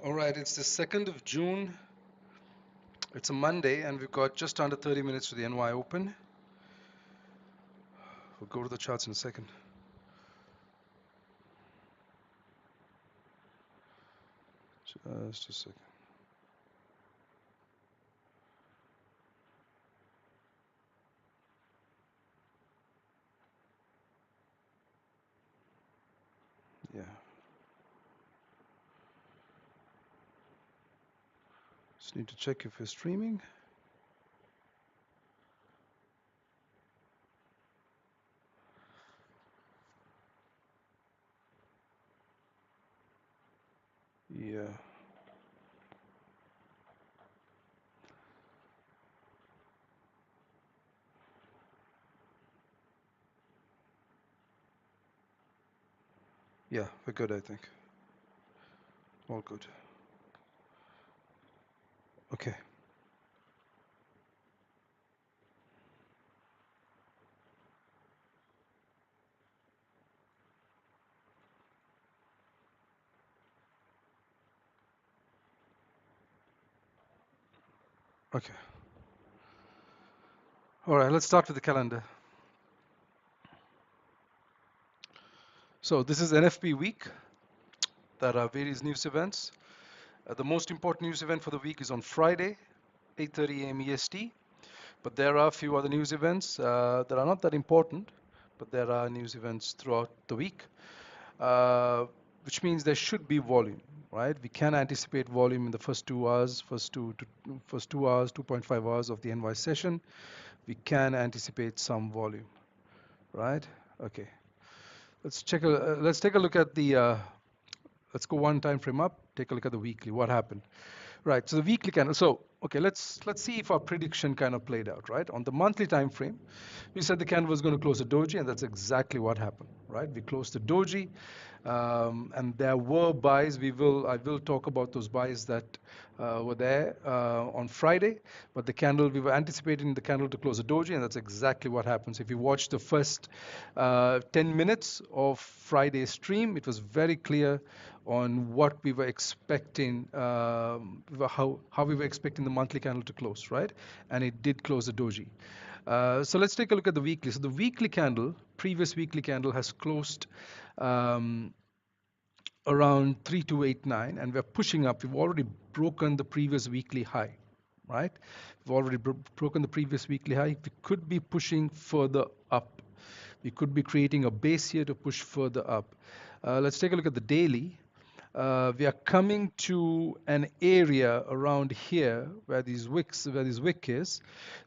All right, it's the 2nd of June. It's a Monday, and we've got just under 30 minutes to the NY Open. We'll go to the charts in a second. Just a second. Yeah. Just need to check if we're streaming. Yeah. Yeah, we're good, I think. All good. Okay. Okay. All right, let's start with the calendar. So this is NFP week. There are various news events. The most important news event for the week is on Friday, 8:30 a.m. EST. But there are a few other news events that are not that important, but there are news events throughout the week, which means there should be volume, right? We can anticipate volume in the first 2 hours, first 2 hours, 2.5 hours of the NY session. We can anticipate some volume, right? Okay. Let's take a look at the. Let's go one time frame up. Take a look at the weekly. What happened? Right, so the weekly candle. So, okay, let's see if our prediction kind of played out, right? On the monthly time frame, we said the candle was going to close a doji, and that's exactly what happened, right? We closed the doji, and there were buys. I will talk about those buys that were there on Friday, but we were anticipating the candle to close a doji, and that's exactly what happens. If you watch the first 10 minutes of Friday's stream, it was very clear on what we were expecting, how we were expecting the monthly candle to close, right? And it did close the doji. So let's take a look at the weekly. So the weekly candle, previous weekly candle, has closed around 3289, and we're pushing up. We've already broken the previous weekly high, right? We've already broken the previous weekly high. We could be pushing further up. We could be creating a base here to push further up. Let's take a look at the daily. We are coming to an area around here where this wick is.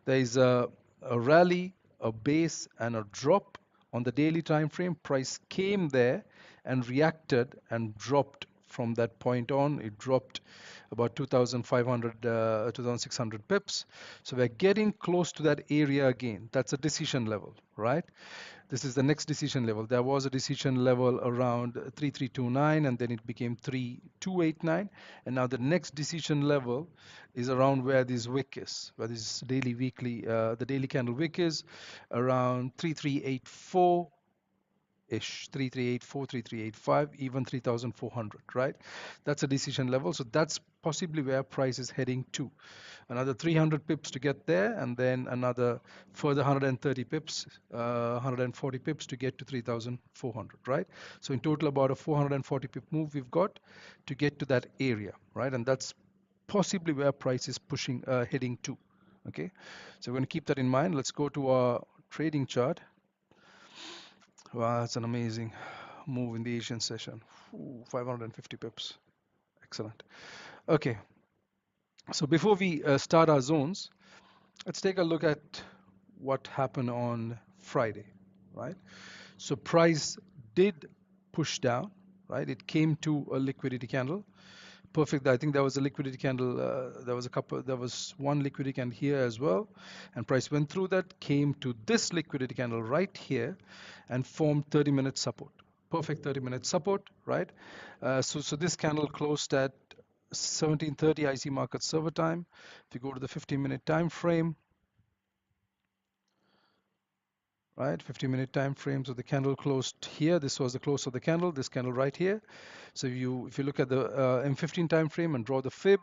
There is a rally, a base, and a drop on the daily time frame. Price came there and reacted and dropped from that point on. It dropped about 2,500, 2,600 pips. So we're getting close to that area again. That's a decision level, right? This is the next decision level. There was a decision level around 3329, and then it became 3289, and now the next decision level is around where this wick is, where this the daily candle wick is, around 3384 ish, 3384, 3385, even 3400, right? That's a decision level. So that's possibly where price is heading to. Another 300 pips to get there, and then another further 130 pips, 140 pips to get to 3400, right? So in total, about a 440 pip move we've got to get to that area, right? And that's possibly where price is heading to. Okay, so we're going to keep that in mind. Let's go to our trading chart. Wow, that's an amazing move in the Asian session. Ooh, 550 pips. Excellent. Okay, so before we start our zones, let's take a look at what happened on Friday, right? So price did push down, right? It came to a liquidity candle. Perfect. I think there was a liquidity candle. There was one liquidity candle here as well, and price went through that, came to this liquidity candle right here, and formed 30-minute support. Perfect 30-minute support, right? So this candle closed at 17:30 IC market server time. If you go to the 15-minute time frame, right? 50-minute time frame. So the candle closed here. This was the close of the candle. This candle right here. So if you look at the M15 time frame and draw the fib,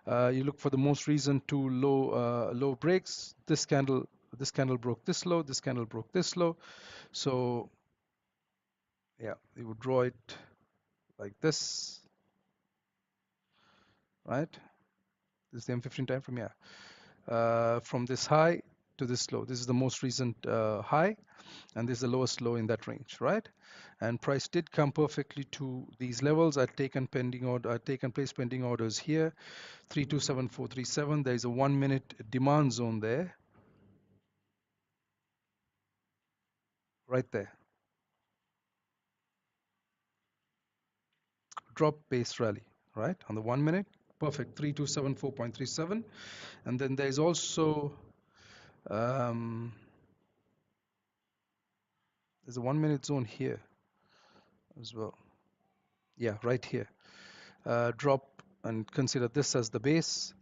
you look for the most recent two low breaks. This candle broke this low. This candle broke this low. So yeah, you would draw it like this, right? This is the M15 time frame. Yeah, from this high to this low. This is the most recent high, and this is the lowest low in that range, right? And price did come perfectly to these levels. I'd taken place pending orders here, 327437. There is a 1 minute demand zone there, right there. Drop base rally, right? On the 1 minute, perfect, 3274.37. And then there's also there's a 1 minute zone here as well. Yeah, right here. Drop and consider this as the base.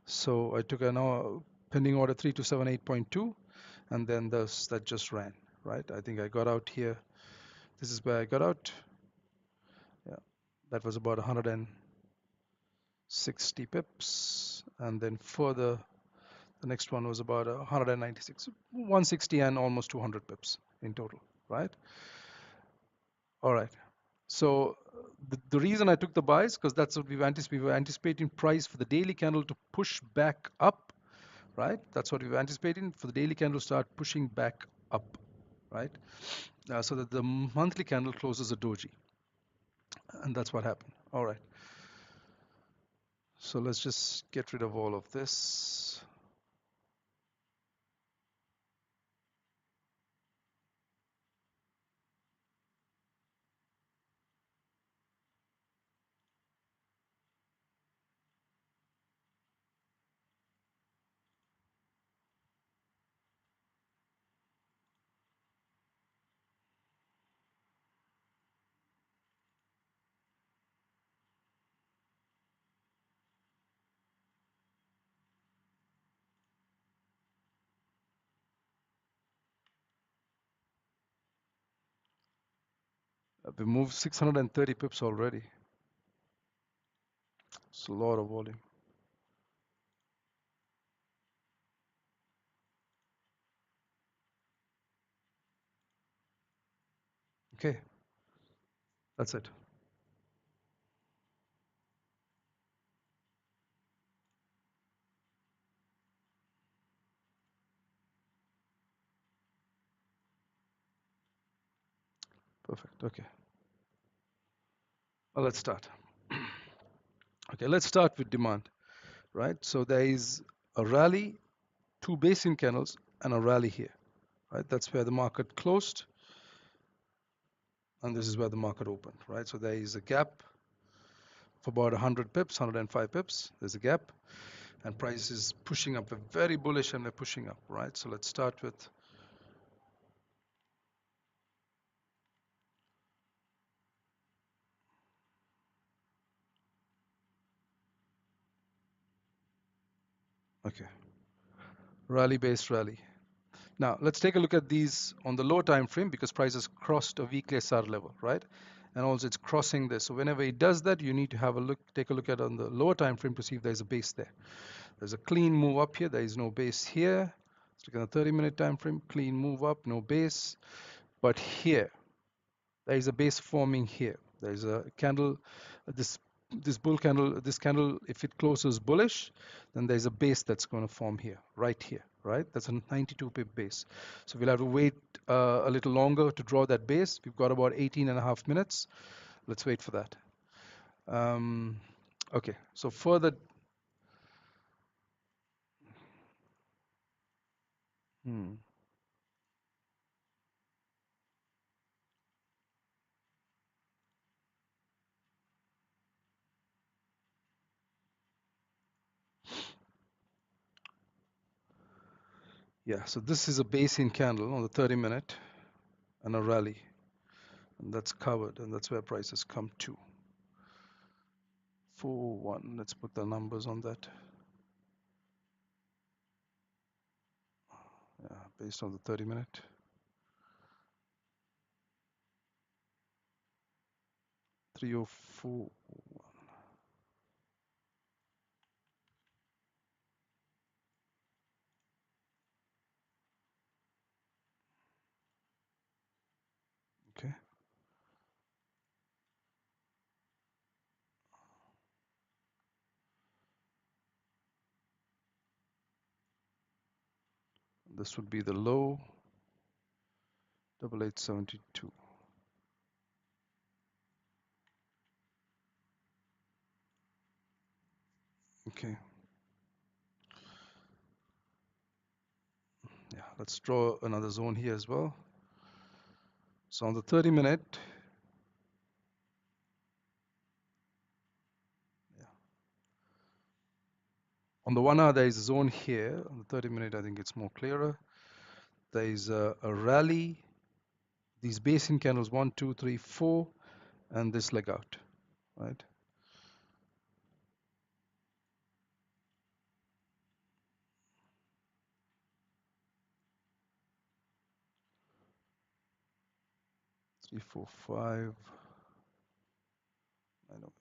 So I took a pending order 3278.2, and then that just ran, right? I think I got out here. This is where I got out. Yeah, that was about 160 pips, and then further, the next one was about 196, 160, and almost 200 pips in total, right? All right. So the reason I took the buys, because that's what we were anticipating price for the daily candle to push back up, right? That's what we were anticipating, for the daily candle to start pushing back up, right? So that the monthly candle closes a doji, and that's what happened. All right. So let's just get rid of all of this. We moved 630 pips already. It's a lot of volume. Okay, that's it. Perfect. Okay. Well, let's start. Okay, let's start with demand, right? So there is a rally, two basin candles, and a rally here, right? That's where the market closed, and this is where the market opened, right? So there is a gap for about 100 pips, 105 pips. There's a gap, and price is pushing up. We're very bullish, and we're pushing up, right? So let's start with okay, rally-based rally. Now let's take a look at these on the low time frame, because price has crossed a weekly SR level, right? And also it's crossing this. So whenever it does that, you need to have a look, take a look at on the lower time frame to see if there's a base there. There's a clean move up here. There is no base here. Let's look at the 30-minute time frame. Clean move up, no base. But here, there is a base forming here. There is a candle, this bull candle, this candle, if it closes bullish, then there's a base that's going to form here, right? That's a 92 pip base. So we'll have to wait a little longer to draw that base. We've got about 18 and a half minutes. Let's wait for that. Okay, so further, yeah, so this is a basin candle on the 30-minute and a rally, and that's covered, and that's where prices come to. 4-1, let's put the numbers on that. Yeah, based on the 30-minute. 304. Okay. This would be the low, 8872. Okay. Yeah, let's draw another zone here as well. So on the 30-minute, yeah. On the 1 hour, there is a zone here. On the 30-minute, I think it's more clearer. There is a rally. These basin candles, 1, 2, 3, 4, and this leg out, right? Three, four, 5, 908.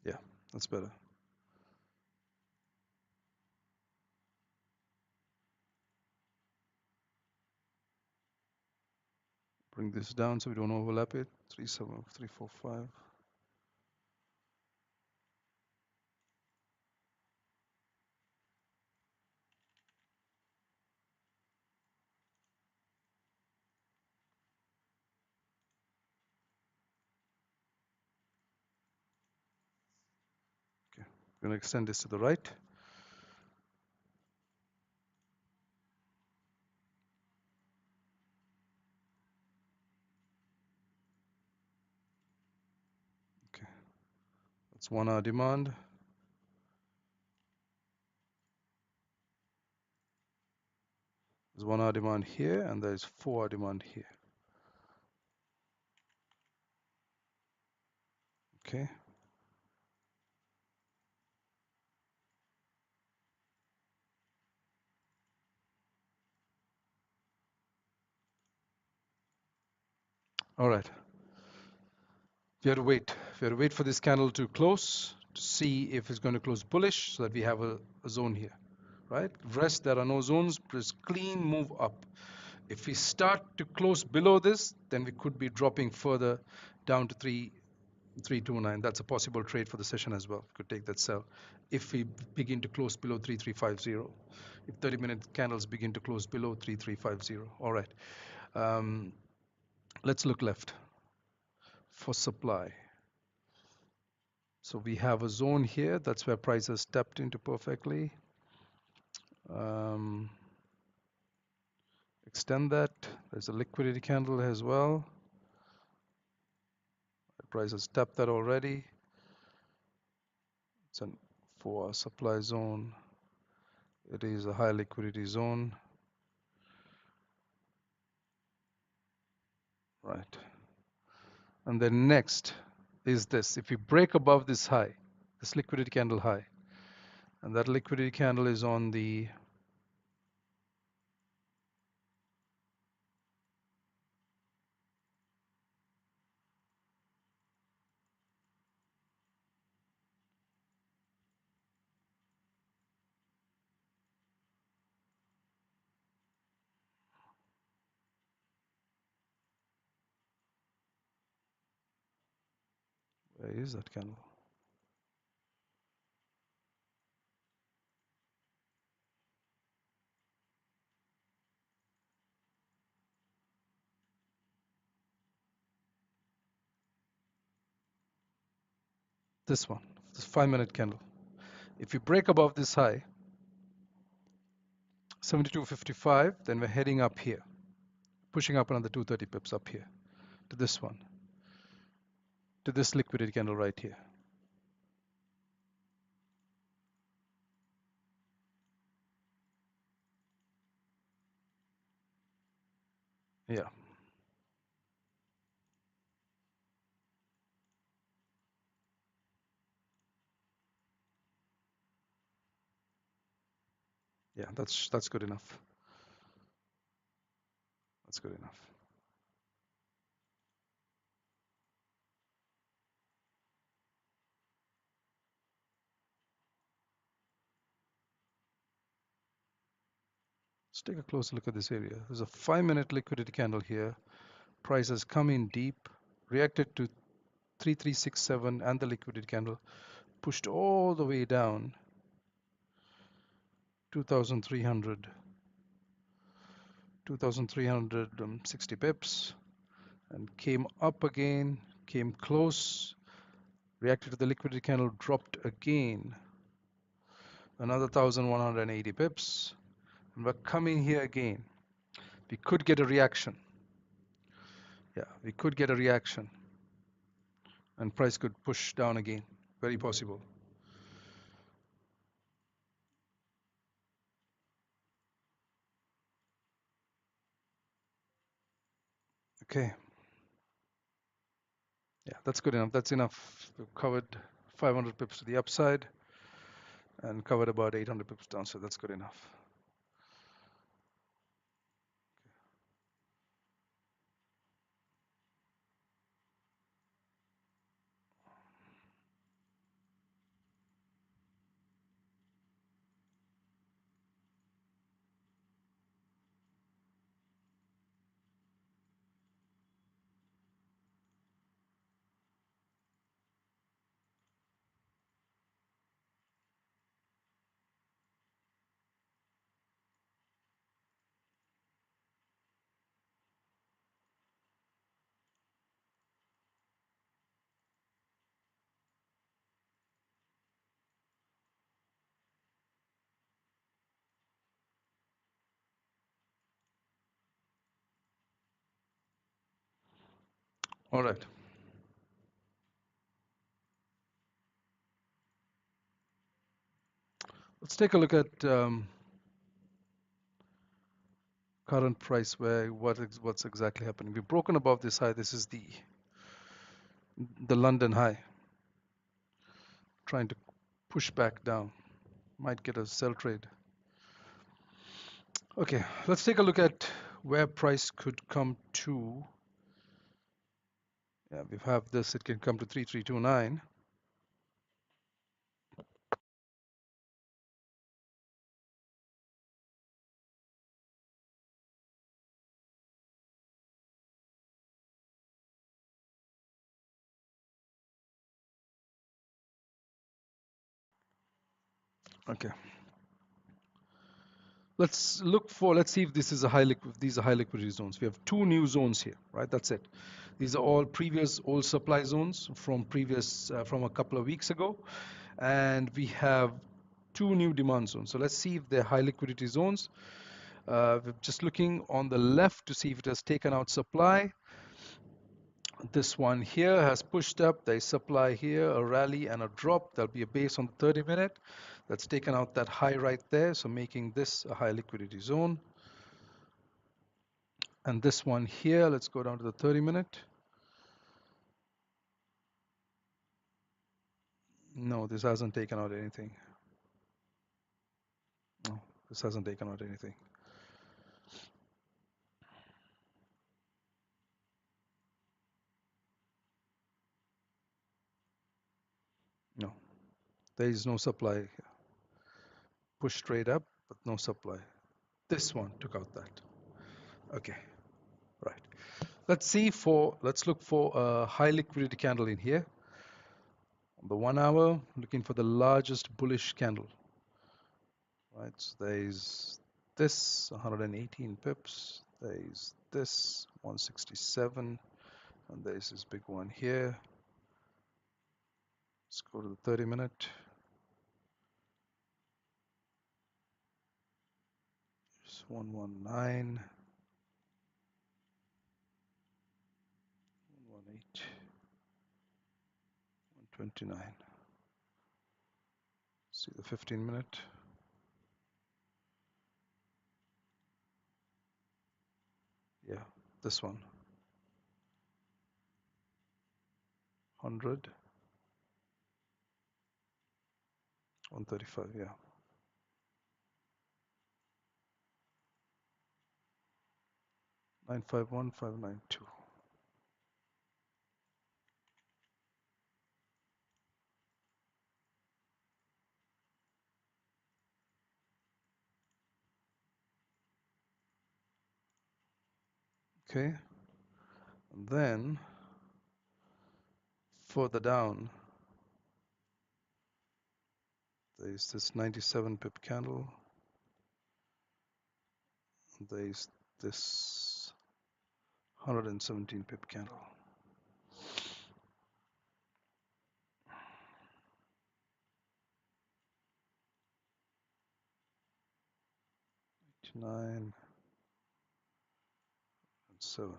Yeah, that's better. Bring this down so we don't overlap it. 3, 7, 3, 4, 5. Okay, we're going to extend this to the right. Okay, that's 1 hour demand. There's 1 hour demand here, and there's 4 hour demand here. Okay. All right. We have to wait. We have to wait for this candle to close to see if it's going to close bullish so that we have a zone here, right? Rest, there are no zones. Just clean move up. If we start to close below this, then we could be dropping further down to 329. That's a possible trade for the session as well. Could take that sell if we begin to close below 3350. If 30-minute candles begin to close below 3350. All right. Let's look left for supply. So we have a zone here. That's where price has stepped into perfectly. Extend that. There's a liquidity candle as well. The price has tapped that already. It's a 4-hour supply zone. It is a high liquidity zone. Right. And then next is this. If we break above this high, this liquidity candle high, and that liquidity candle is on the where is that candle? This one, this 5-minute candle. If we break above this high, 72.55, then we're heading up here, pushing up another 230 pips up here to this one, to this liquidity candle right here. Yeah, yeah, that's good enough. That's good enough. Let's take a closer look at this area. There's a 5-minute liquidity candle here. Price has come in deep, reacted to 3367 and the liquidity candle, pushed all the way down 2300, 2360 pips, and came up again, came close, reacted to the liquidity candle, dropped again another 1180 pips, and we're coming here again. We could get a reaction. Yeah, we could get a reaction, and price could push down again. Very possible. Okay. Yeah, that's good enough. That's enough. We've covered 500 pips to the upside and covered about 800 pips down, so that's good enough. All right. Let's take a look at current price, where what's exactly happening. We've broken above this high. This is the London high. Trying to push back down. Might get a sell trade. Okay, let's take a look at where price could come to. Yeah, we have this. It can come to 3329. Okay. Let's see if this is a these are high liquidity zones. We have two new zones here, right? That's it. These are all previous old supply zones from from a couple of weeks ago. And we have two new demand zones. So let's see if they're high liquidity zones. We're just looking on the left to see if it has taken out supply. This one here has pushed up. There's supply here, a rally and a drop. There'll be a base on the 30-minute. That's taken out that high right there, so making this a high liquidity zone. And this one here, let's go down to the 30-minute. No, this hasn't taken out anything. No, this hasn't taken out anything. No, there is no supply here. Push straight up, but no supply. This one took out that. Okay, right. Let's look for a high liquidity candle in here. On the 1 hour, looking for the largest bullish candle. Right, so there's this 118 pips, there's this 167, and there's this big one here, Let's go to the 30-minute. It's 119, 118, 129. See the 15-minute. Yeah, this one. 100, 135, yeah. 951592. Okay, and then further down, there's this 97 pip candle. There's this 117 pip candle. Nine and 7.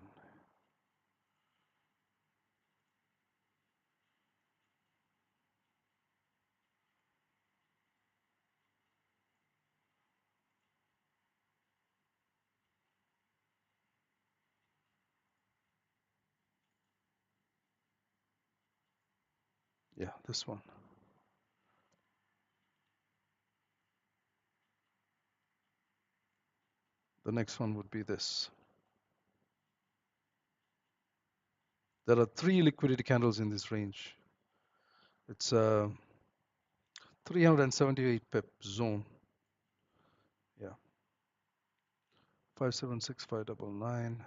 Yeah, this one. The next one would be this. There are 3 liquidity candles in this range. It's a 378 pip zone. Yeah. 576599.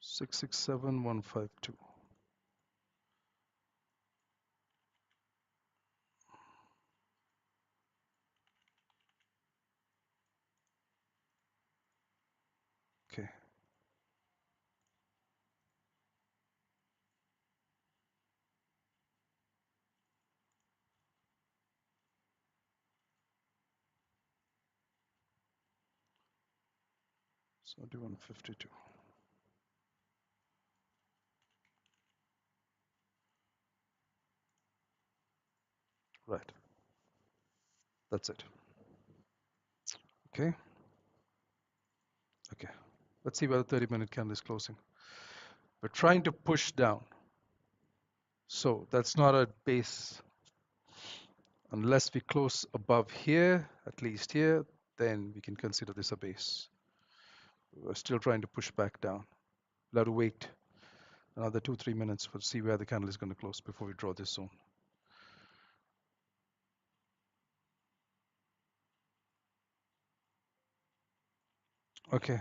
Six six seven one five two. Okay. So 7152. Right. That's it. Okay. Okay. Let's see where the 30-minute candle is closing. We're trying to push down. So that's not a base. Unless we close above here, at least here, then we can consider this a base. We're still trying to push back down. We'll have to wait another 2-3 minutes to see where the candle is going to close before we draw this zone. Okay.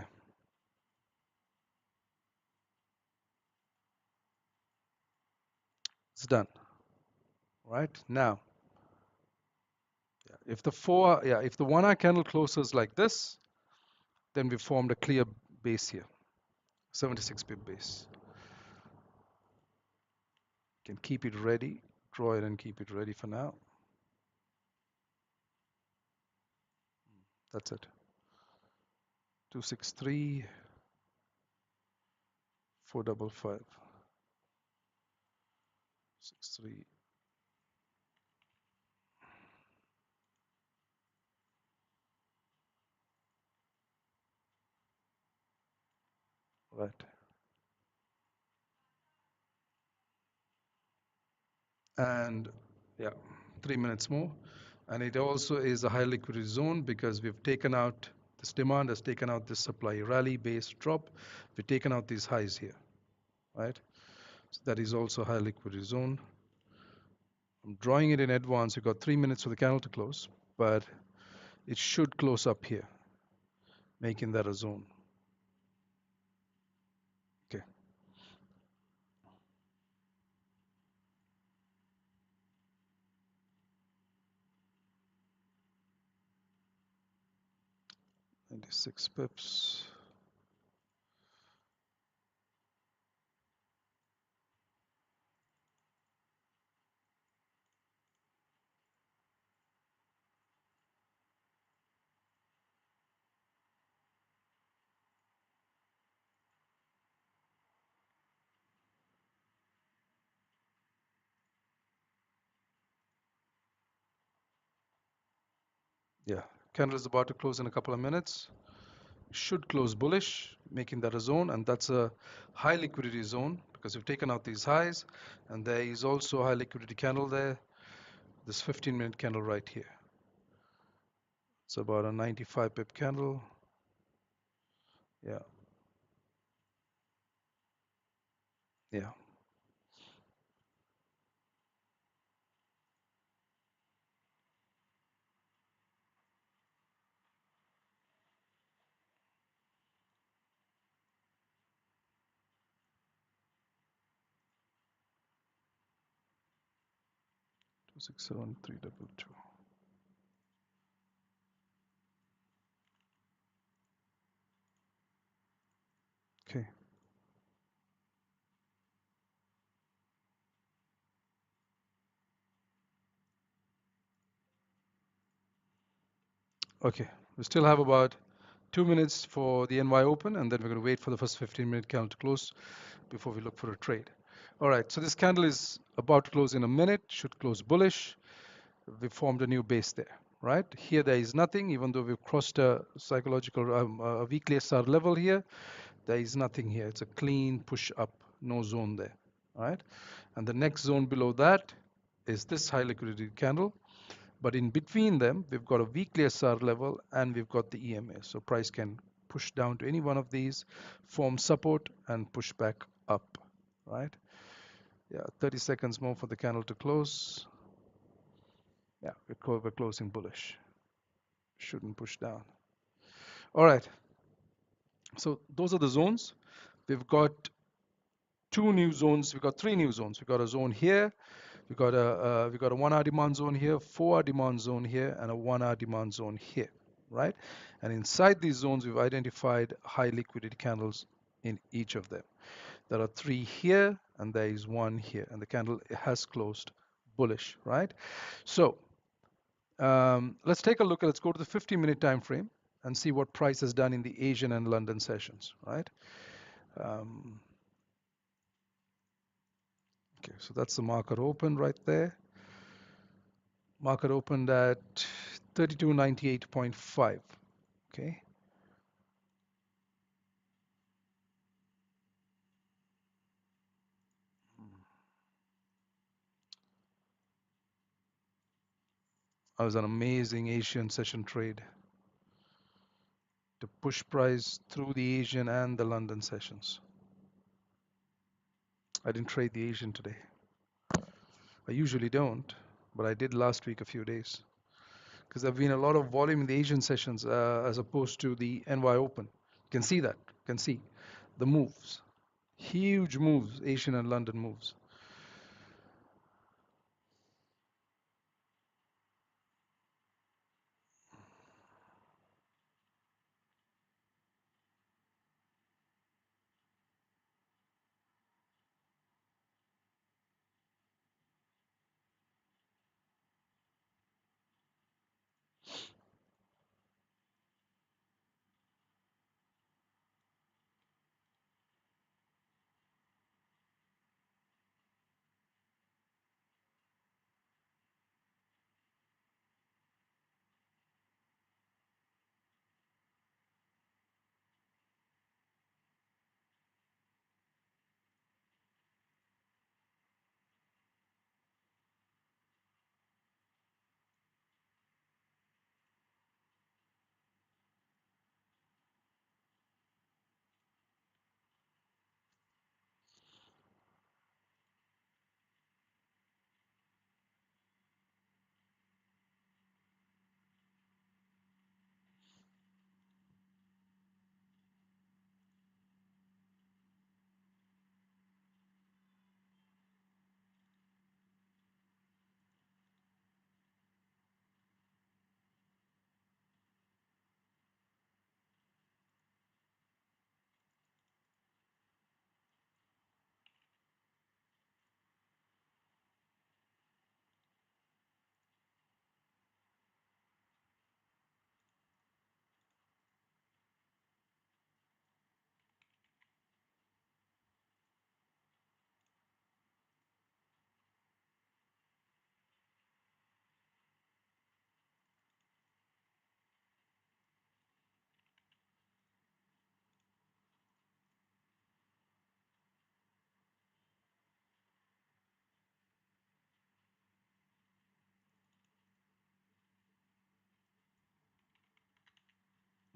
It's done. Right now, if the if the 1 hour candle closes like this, then we formed a clear base here, 76 pip base. You can keep it ready, draw it and keep it ready for now. That's it. 263, 455, 63. Right. And yeah, 3 minutes more. And it also is a high liquidity zone because we've taken out this demand, has taken out this supply rally base drop. We've taken out these highs here, right? So that is also high liquidity zone. I'm drawing it in advance. You've got 3 minutes for the candle to close, but it should close up here, making that a zone. Okay. Ninety-six pips. Yeah, candle is about to close in a couple of minutes. Should close bullish, making that a zone, and that's a high liquidity zone because we've taken out these highs, and there is also a high liquidity candle there. This 15-minute candle right here. It's about a 95 pip candle. Yeah, yeah. Two six seven 322. Okay. Okay. We still have about 2 minutes for the NY Open, and then we're going to wait for the first 15-minute candle to close before we look for a trade. All right. So this candle is about to close in a minute. Should close bullish. We formed a new base there, right? Here there is nothing, even though we've crossed a psychological, a weekly SR level here. There is nothing here. It's a clean push up, no zone there, all right? And the next zone below that is this high liquidity candle. But in between them, we've got a weekly SR level and we've got the EMA. So price can push down to any one of these, form support and push back up, right? Yeah, 30 seconds more for the candle to close. Yeah, we're closing bullish. Shouldn't push down. All right. So those are the zones. We've got two new zones. We've got three new zones. We've got a zone here. We've got a 1 hour demand zone here, 4 hour demand zone here, and a 1 hour demand zone here, right? And inside these zones, we've identified high liquidity candles in each of them. There are 3 here, and there is 1 here, and the candle has closed bullish, right? So let's take a look. Let's go to the 50-minute time frame and see what price has done in the Asian and London sessions, right? Um, okay, so that's the market open right there. Market opened at 3298.5. Okay. That was an amazing Asian session trade to push price through the Asian and the London sessions. I didn't trade the Asian today. I usually don't, but I did last week a few days because there've been a lot of volume in the Asian sessions as opposed to the NY Open. You can see that. You can see the moves. Huge moves, Asian and London moves.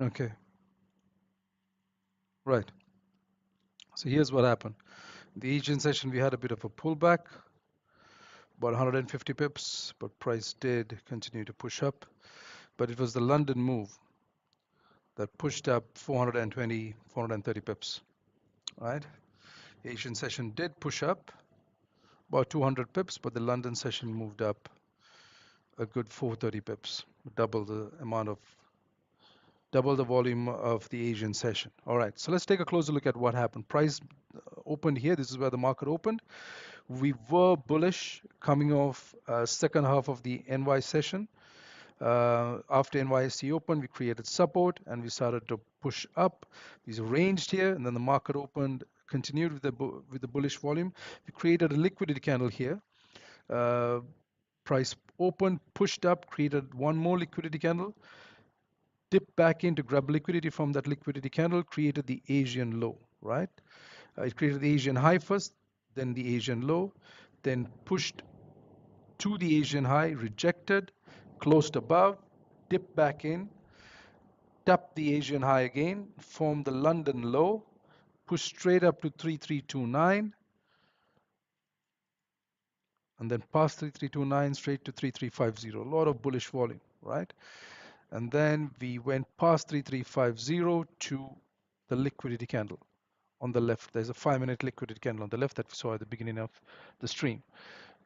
Okay, right. So here's what happened. The Asian session, we had a bit of a pullback, about 150 pips, but price did continue to push up. But it was the London move that pushed up 420, 430 pips, right? The Asian session did push up about 200 pips, but the London session moved up a good 430 pips, double the amount of double the volume of the Asian session. All right, so let's take a closer look at what happened. Price opened here. This is where the market opened. We were bullish coming off second half of the NY session. After NYSE opened, we created support and we started to push up. We ranged here, and then the market opened, continued with the bullish volume. We created a liquidity candle here. Price opened, pushed up, created one more liquidity candle, dipped back in to grab liquidity from that liquidity candle, created the Asian low, right? It created the Asian high first, then the Asian low, then pushed to the Asian high, rejected, closed above, dipped back in, tapped the Asian high again, formed the London low, pushed straight up to 3329, and then past 3329 straight to 3350. A lot of bullish volume, right? And then we went past 3350 to the liquidity candle on the left. There's a 5-minute liquidity candle on the left that we saw at the beginning of the stream.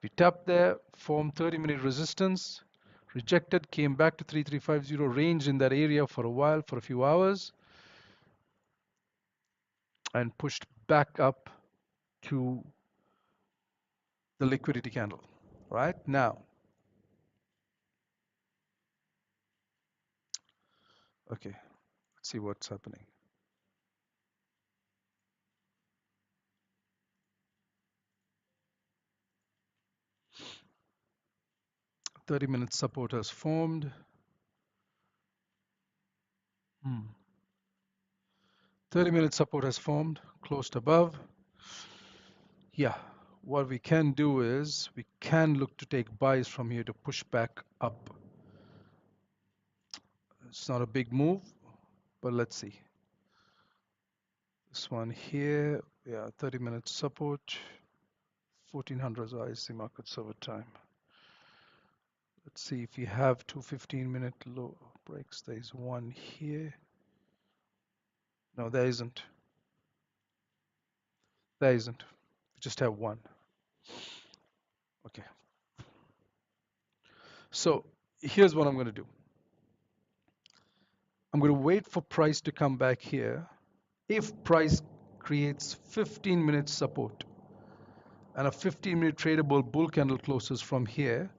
We tapped there, formed 30-minute resistance, rejected, came back to 3350, ranged in that area for a while, for a few hours, and pushed back up to the liquidity candle. Right now, okay, let's see what's happening. 30-minute support has formed. 30-minute support has formed, closed above. Yeah, what we can do is we can look to take buys from here to push back up. It's not a big move, but let's see. This one here, yeah, 30-minute support, 1400 IC market server time. Let's see if we have two 15-minute low breaks. There's one here. No, there isn't. There isn't. We just have one. Okay. So here's what I'm going to do. I'm going to wait for price to come back here. If price creates 15-minute support and a 15-minute tradable bull candle closes from here,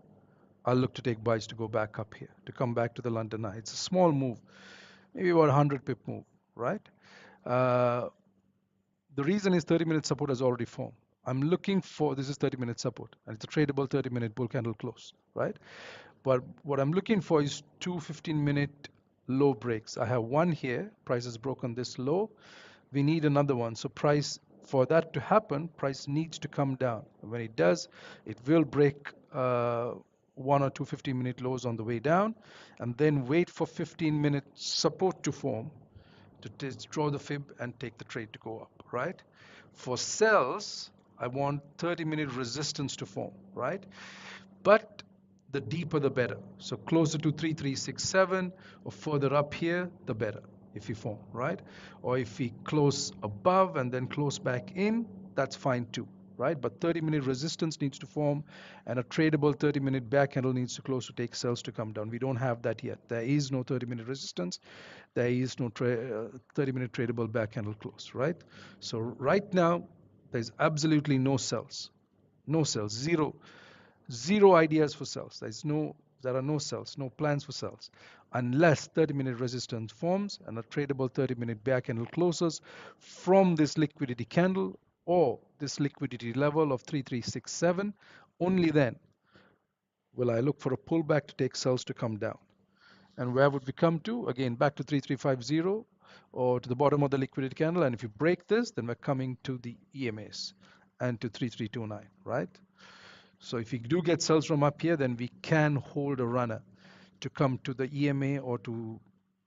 I'll look to take buys to go back up here, to come back to the London high. It's a small move, maybe about 100 pip move, right? The reason is 30-minute support has already formed. I'm looking for, this is 30-minute support, and it's a tradable 30-minute bull candle close, right? But what I'm looking for is two 15-minute low breaks. I have one here, price has broken this low. We need another one. So price, for that to happen, price needs to come down. When it does, it will break one or two 15-minute lows on the way down, and then wait for 15-minute support to form to draw the fib and take the trade to go up, right? For sells, I want 30-minute resistance to form, right? But the deeper the better. So closer to 3367 or further up here, the better if we form, right? Or if we close above and then close back in, that's fine too, right? But 30-minute resistance needs to form, and a tradable 30-minute back handle needs to close to take sells to come down. We don't have that yet. There is no 30-minute resistance. There is no 30-minute tradable back handle close, right? So right now, there's absolutely no sells. No sells, zero ideas for sells. There are no sells, no plans for sells, unless 30-minute resistance forms and a tradable 30-minute back candle closes from this liquidity candle or this liquidity level of 3367. Only then will I look for a pullback to take sells to come down. And where would we come to? Again, back to 3350 or to the bottom of the liquidity candle. And if you break this, then we're coming to the EMAs and to 3329, right? So if we do get sells from up here, then we can hold a runner to come to the EMA or to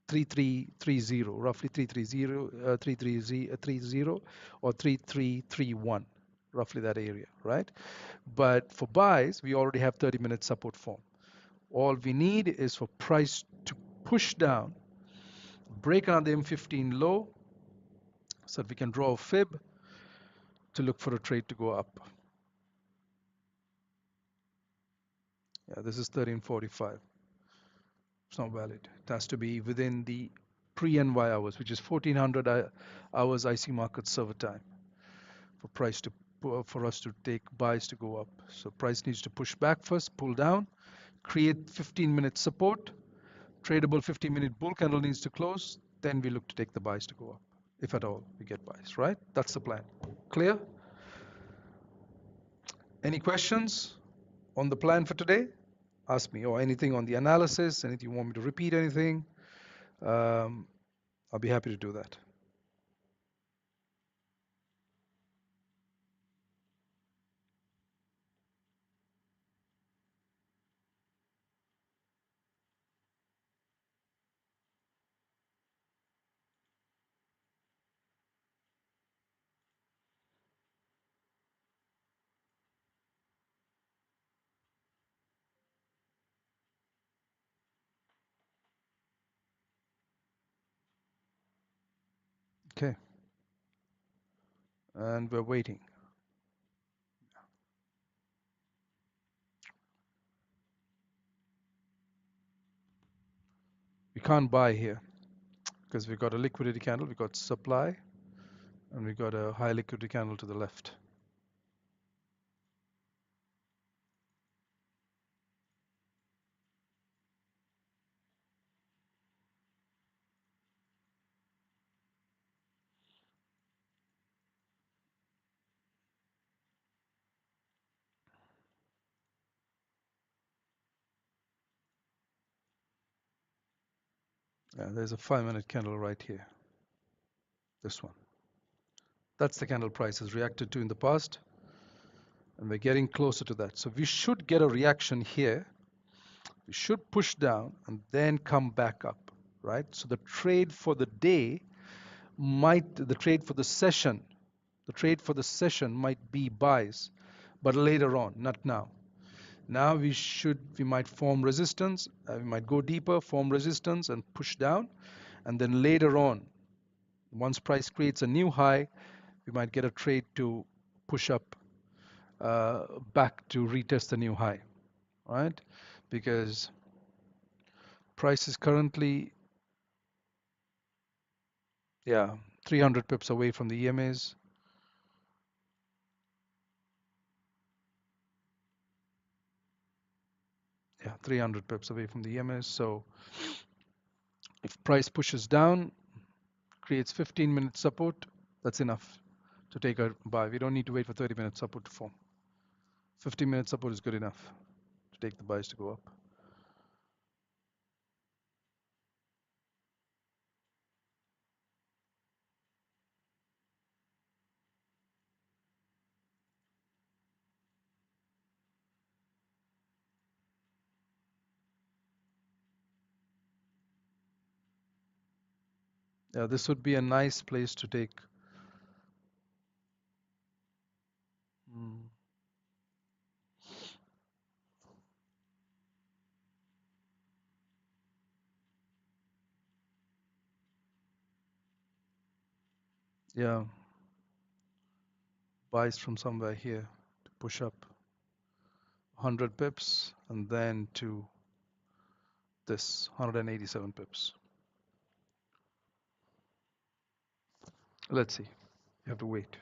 3330, roughly 3330 or 3331, roughly that area, right? But for buys, we already have 30-minute support form. All we need is for price to push down, break another M15 low, so that we can draw a fib to look for a trade to go up. Yeah, this is 1345. It's not valid. It has to be within the pre-NY hours, which is 1400 hours IC market server time for us to take buys to go up. So price needs to push back first, pull down, create 15-minute support, tradable 15-minute bull candle needs to close, then we look to take the buys to go up. If at all we get buys, right? That's the plan. Clear? Any questions on the plan for today? Ask me, or anything on the analysis, anything you want me to repeat, anything. I'll be happy to do that. Okay, and we're waiting. We can't buy here because we've got a liquidity candle, we've got supply, and we've got a high liquidity candle to the left. Yeah, there's a 5-minute candle right here. This one. That's the candle price has reacted to in the past, and we're getting closer to that. So we should get a reaction here. We should push down and then come back up, right? So the trade for the day the trade for the session might be buys, but later on, not now. Now we might form resistance, we might go deeper, form resistance and push down, and then later on, once price creates a new high, we might get a trade to push up back to retest the new high, right? Because price is currently, 300 pips away from the EMAs. Yeah, 300 pips away from the EMAs. So if price pushes down, creates 15-minute support, that's enough to take a buy. We don't need to wait for 30-minute support to form. 15-minute support is good enough to take the buys to go up. Yeah, this would be a nice place to take. Yeah, buys from somewhere here to push up 100 pips and then to this 187 pips. Let's see. You have to wait.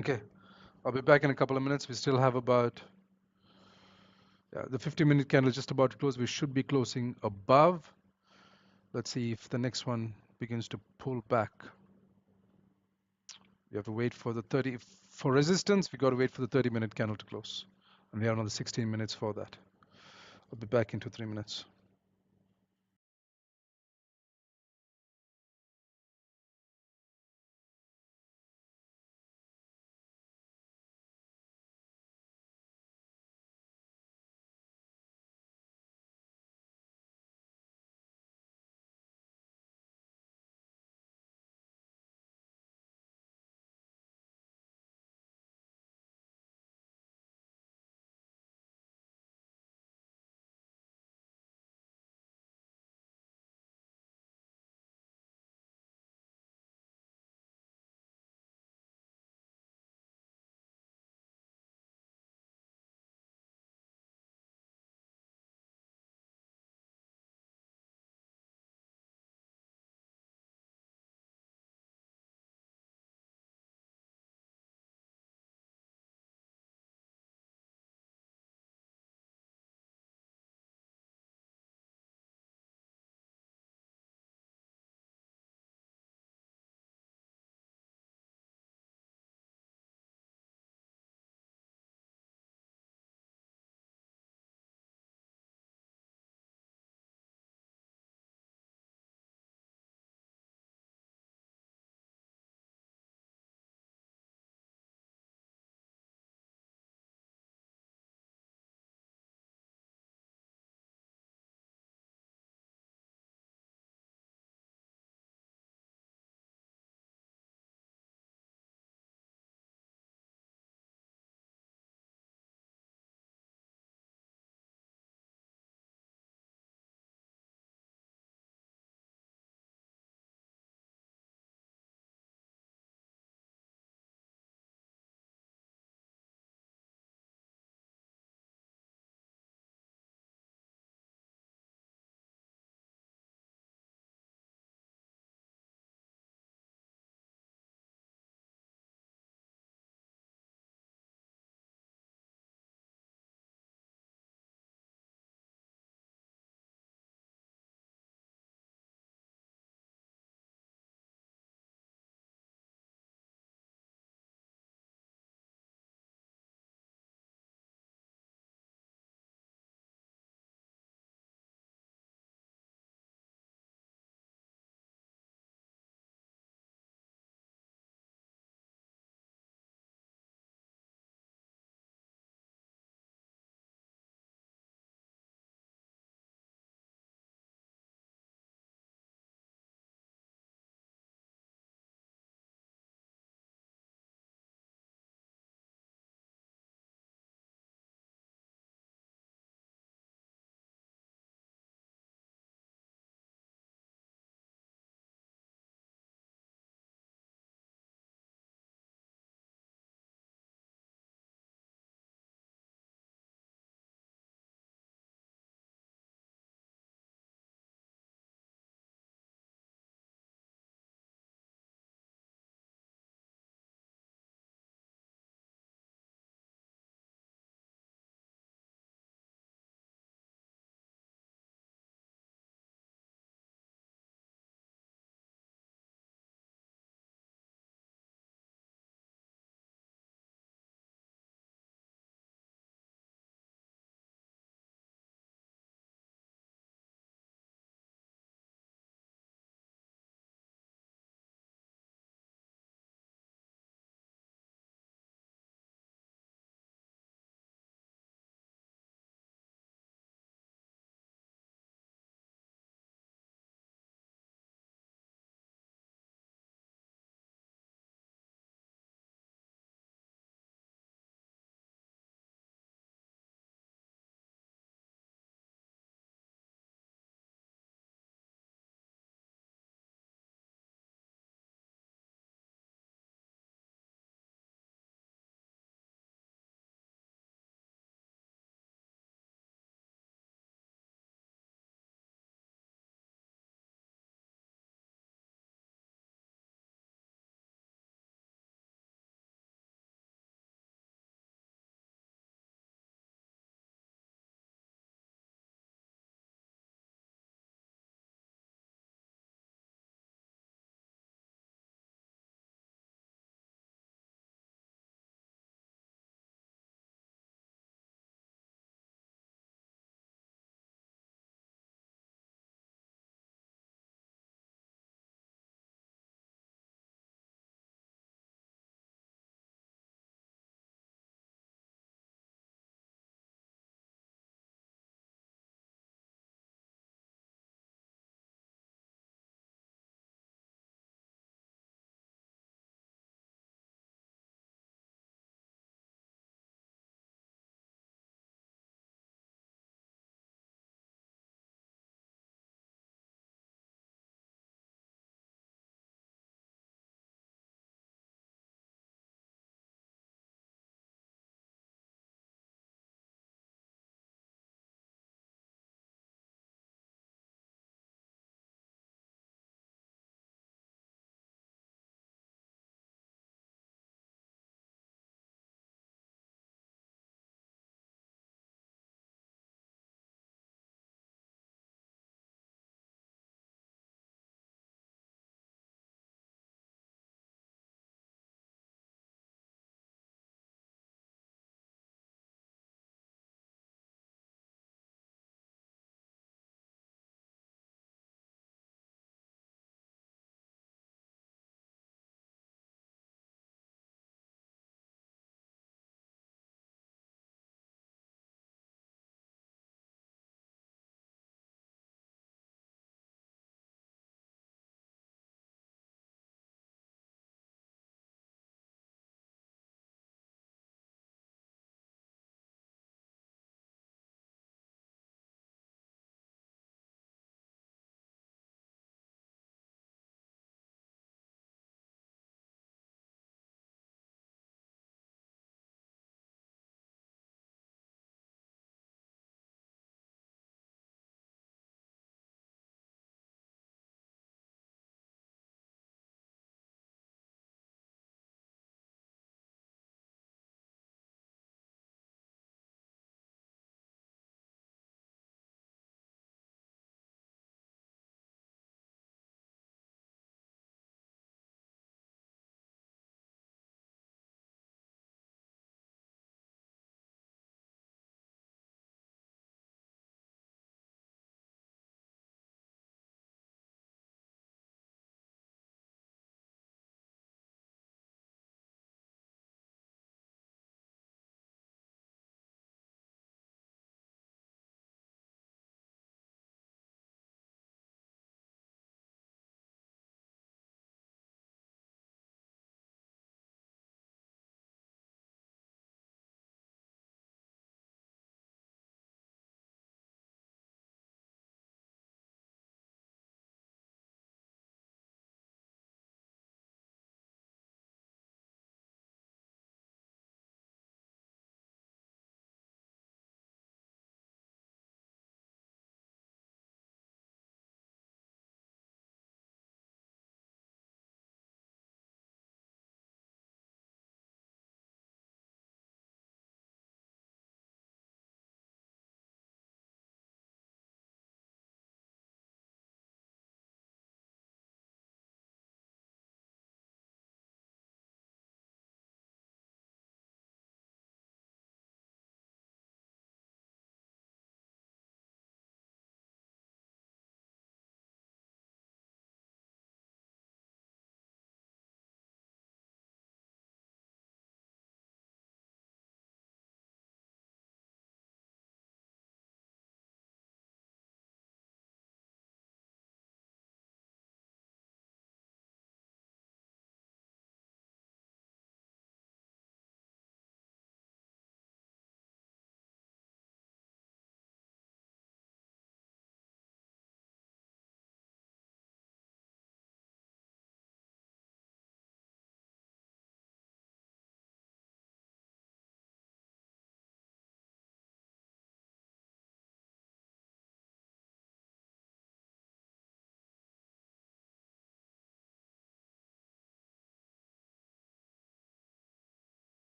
Okay, I'll be back in a couple of minutes. We still have about, yeah, the 50-minute candle is just about to close. We should be closing above. Let's see if the next one begins to pull back. We have to wait for the 30, for resistance, we got to wait for the 30-minute candle to close. And we have another 16 minutes for that. I'll be back into 3 minutes.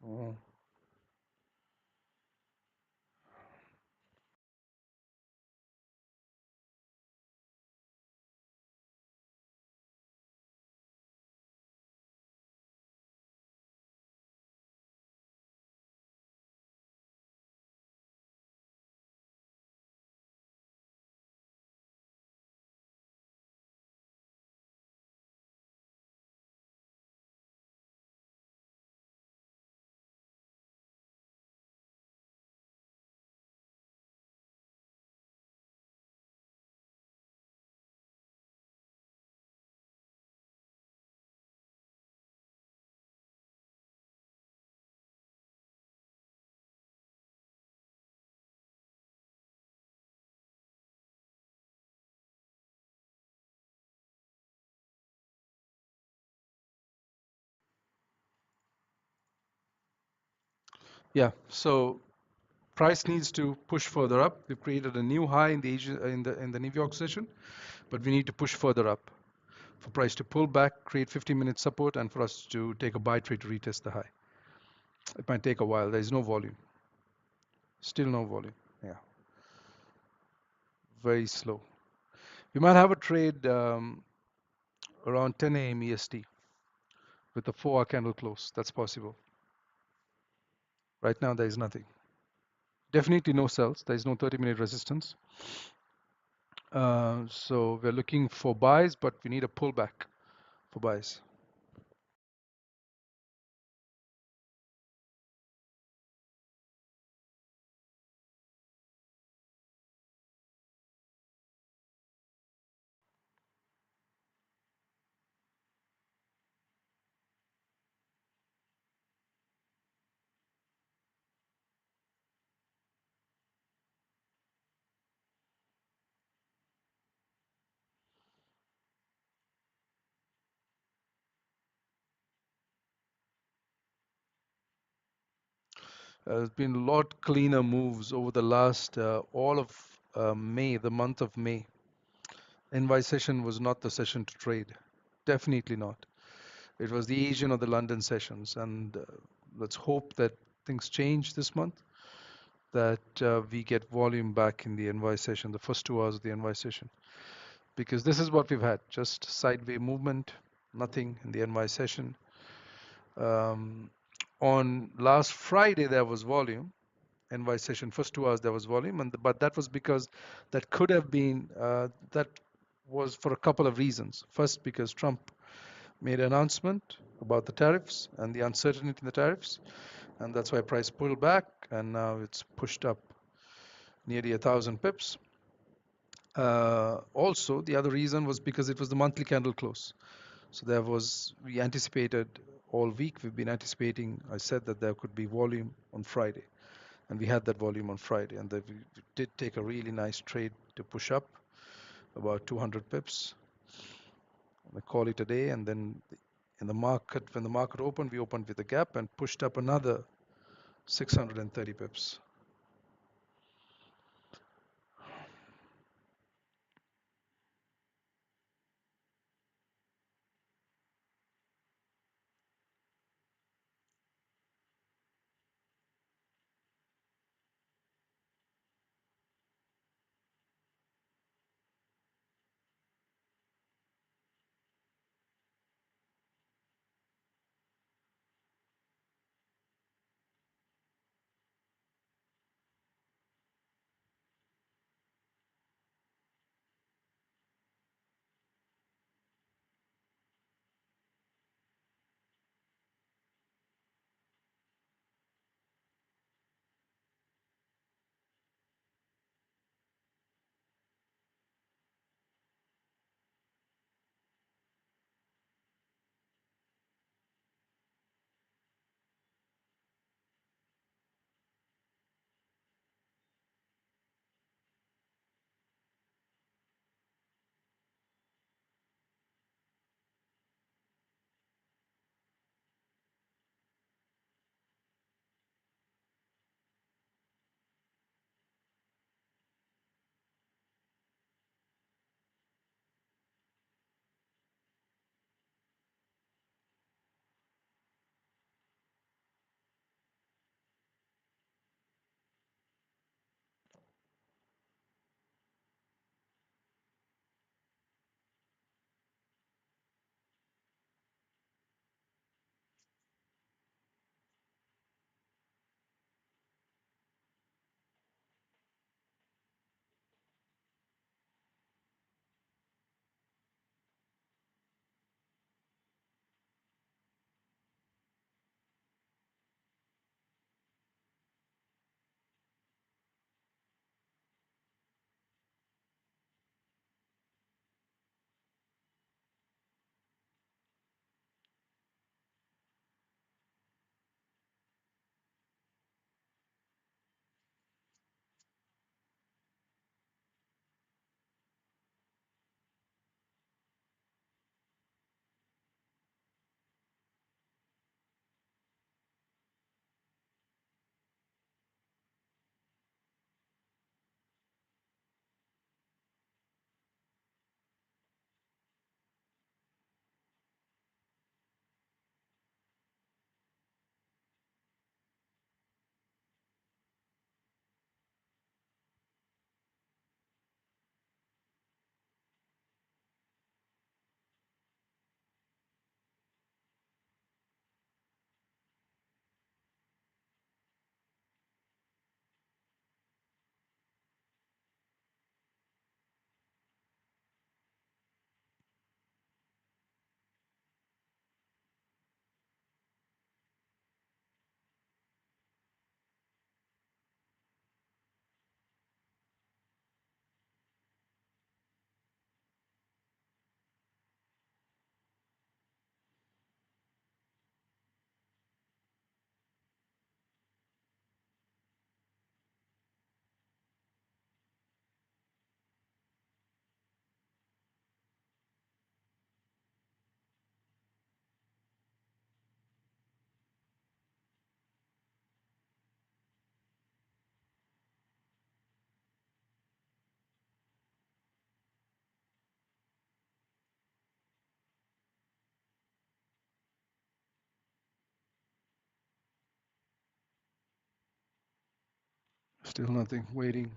Mm. Yeah, so price needs to push further up. We've created a new high in the in the New York session, but we need to push further up for price to pull back, create 15-minute support, and for us to take a buy trade to retest the high. It might take a while. There is no volume. Still no volume. Yeah, very slow. We might have a trade around 10 a.m. EST with a 4-hour candle close. That's possible. Right now, there is nothing. Definitely no sells. There is no 30-minute resistance. So we're looking for buys, but we need a pullback for buys. There's been a lot cleaner moves over the last all of May, the month of May. NY session was not the session to trade. Definitely not. It was the Asian or the London sessions, and let's hope that things change this month, that we get volume back in the NY session, the first 2 hours of the NY session, because this is what we've had, just sideways movement, nothing in the NY session. Um, on last Friday, there was volume. NY session, first 2 hours, there was volume, but that was because that could have been, that was for a couple of reasons. First, because Trump made an announcement about the tariffs and the uncertainty in the tariffs, and that's why price pulled back, and now it's pushed up nearly 1,000 pips. Also, the other reason was because it was the monthly candle close. So we anticipated all week, we've been anticipating, I said that there could be volume on Friday, and we had that volume on Friday, and we did take a really nice trade to push up about 200 pips. I call it a day, and then in the market, when the market opened, we opened with a gap and pushed up another 630 pips. Still nothing. Waiting.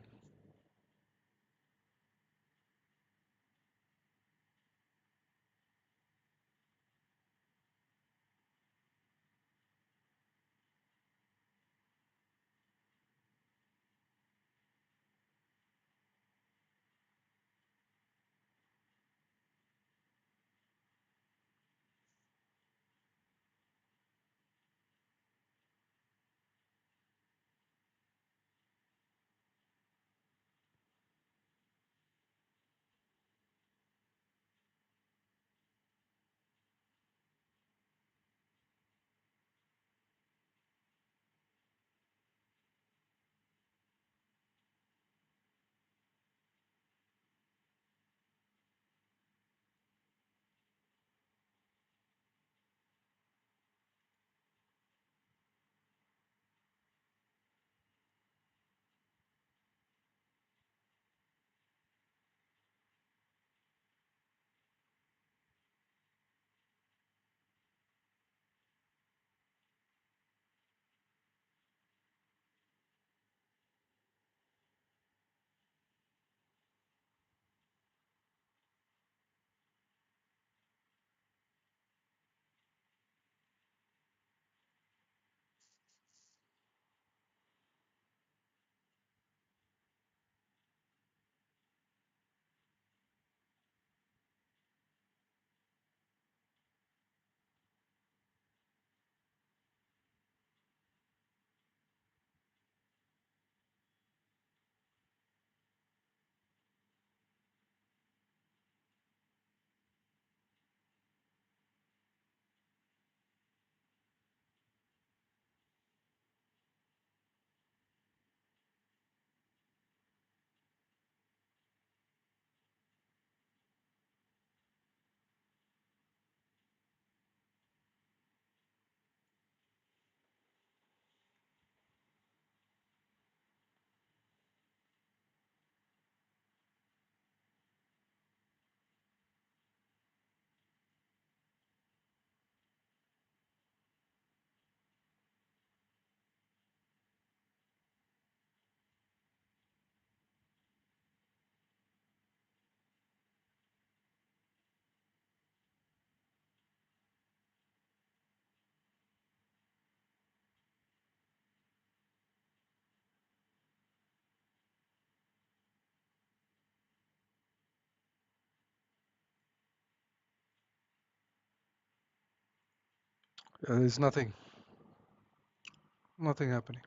There's nothing. Nothing happening.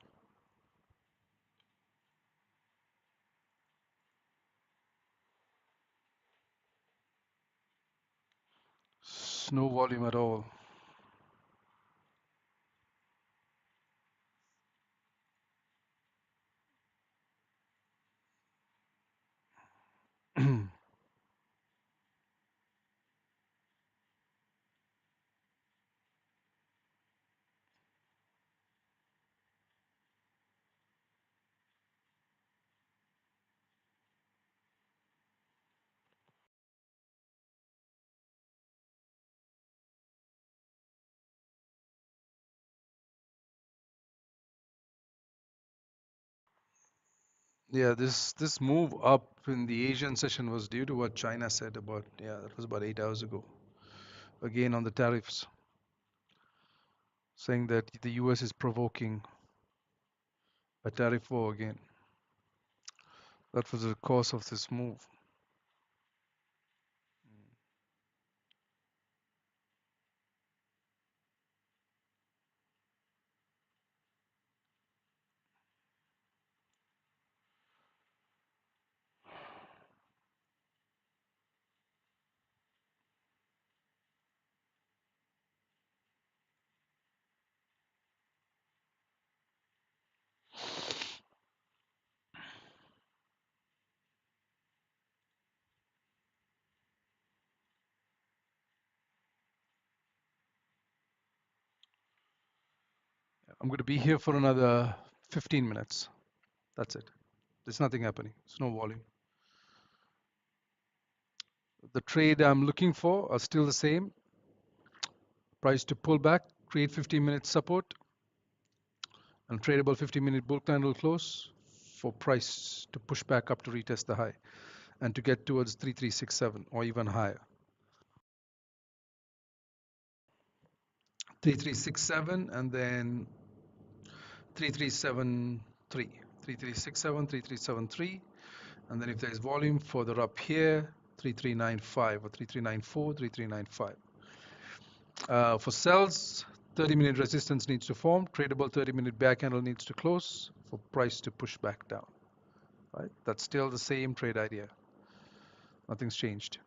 No volume at all. Yeah, this move up in the Asian session was due to what China said about, yeah, that was about 8 hours ago. Again on the tariffs, saying that the US is provoking a tariff war again. That was the cause of this move. I'm going to be here for another 15 minutes. That's it. There's nothing happening. There's no volume. The trade I'm looking for are still the same. Price to pull back, create 15-minute support, and tradable 50-minute bull candle close, for price to push back up to retest the high and to get towards 3367 or even higher. 3367 and then 3373. 3367, 3373. And then if there's volume further up here, 3395 or 3394, 3395. For sells, 30-minute resistance needs to form, tradable 30-minute back candle needs to close for price to push back down. Right? That's still the same trade idea. Nothing's changed.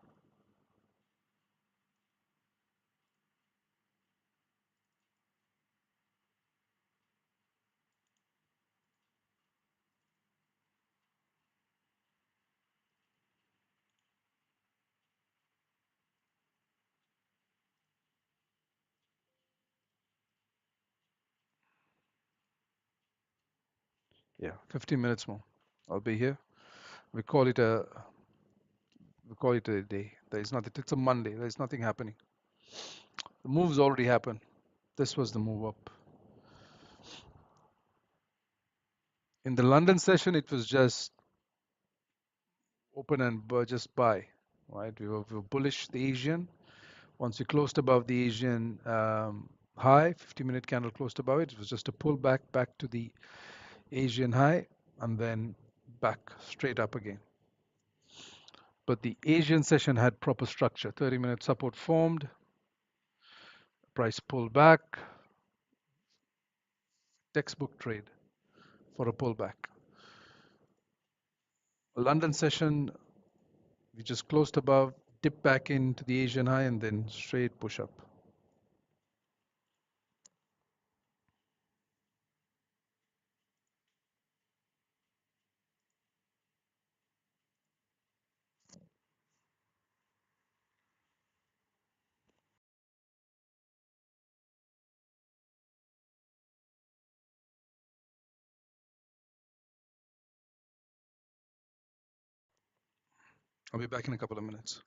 Yeah, 15 minutes more. I'll be here. We call it a day. There is nothing. It's a Monday. There's nothing happening. The move's already happened. This was the move up. In the London session, it was just open and just buy. Right? We were bullish the Asian. Once we closed above the Asian high, 50-minute candle closed above it. It was just a pullback back to the Asian high and then back straight up again. But the Asian session had proper structure. 30-minute support formed, price pulled back, textbook trade for a pullback. A London session, we just closed above, dipped back into the Asian high and then straight push up. I'll be back in a couple of minutes.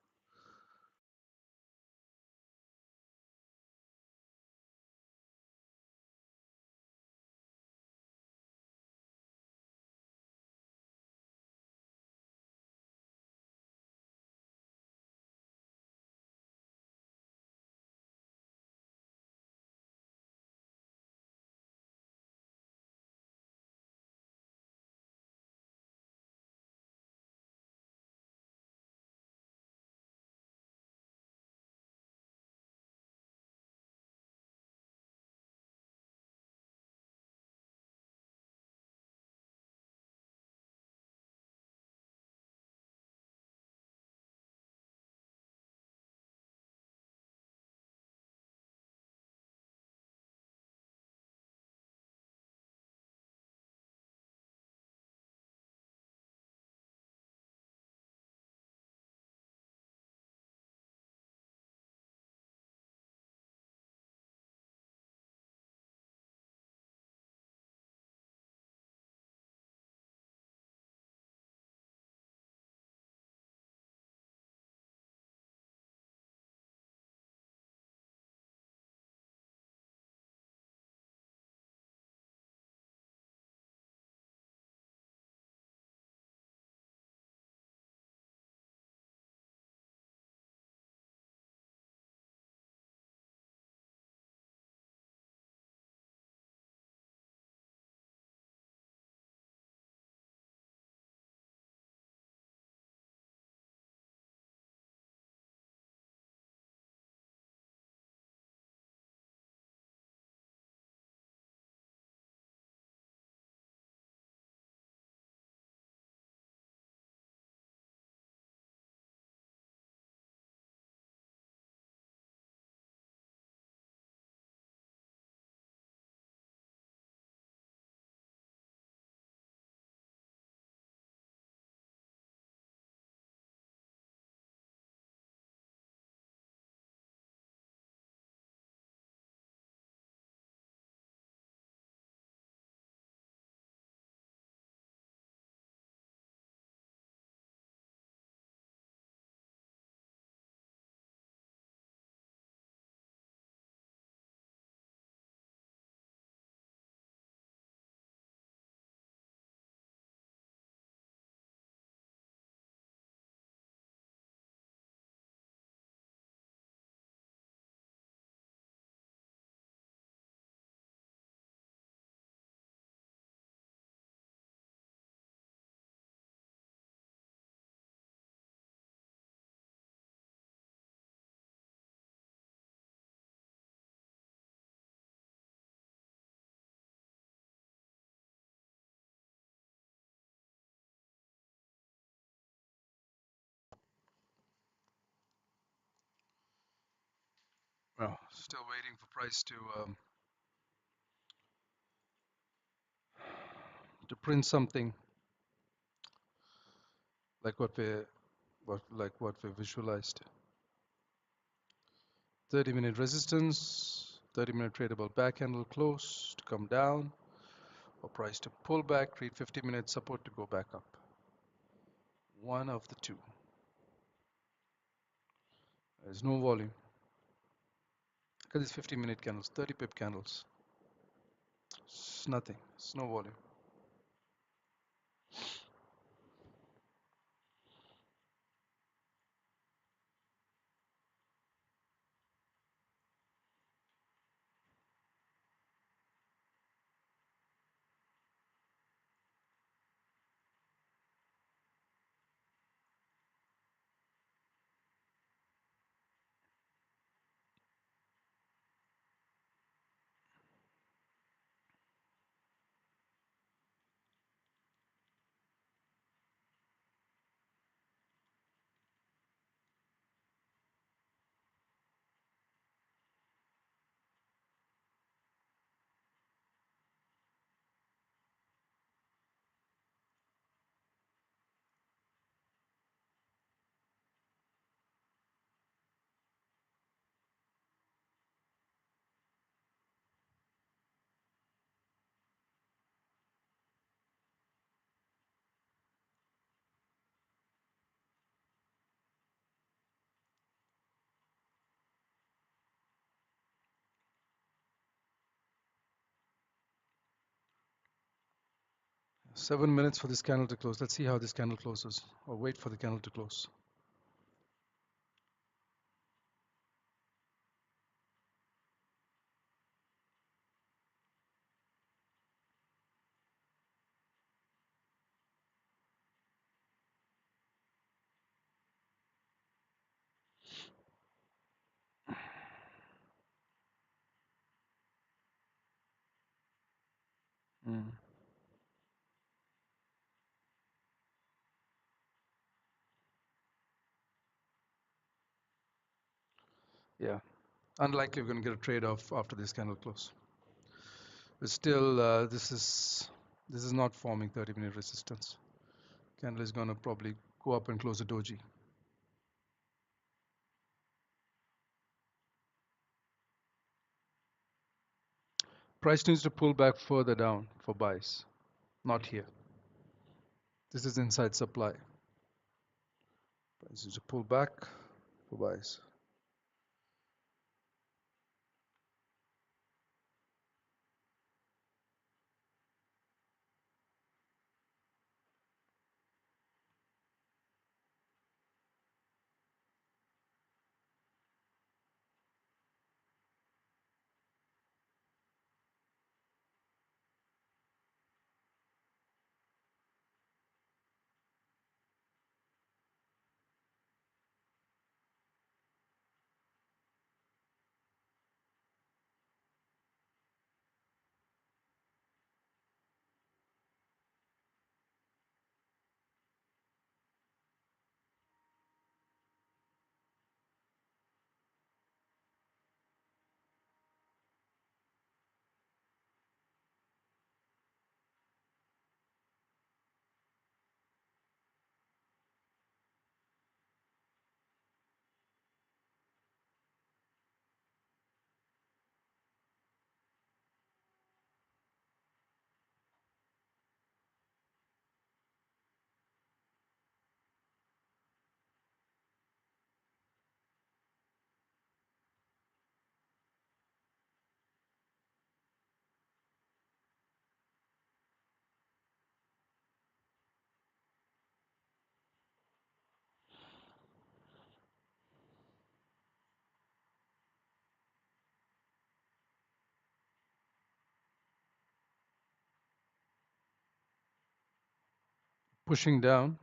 Well, still waiting for price to print something like what we visualized. 30-minute resistance, 30-minute tradable back candle close to come down, or price to pull back, trade 50-minute support to go back up. One of the two. There's no volume. Look at these 50-minute candles, 30 pip candles. It's nothing. It's no volume. 7 minutes for this candle to close. Let's see how this candle closes, or wait for the candle to close. Mm. Yeah, unlikely we're going to get a trade off after this candle close. But still, this is not forming 30-minute resistance. Candle is going to probably go up and close a doji. Price needs to pull back further down for buys, not here. This is inside supply. Price needs to pull back for buys. Pushing down.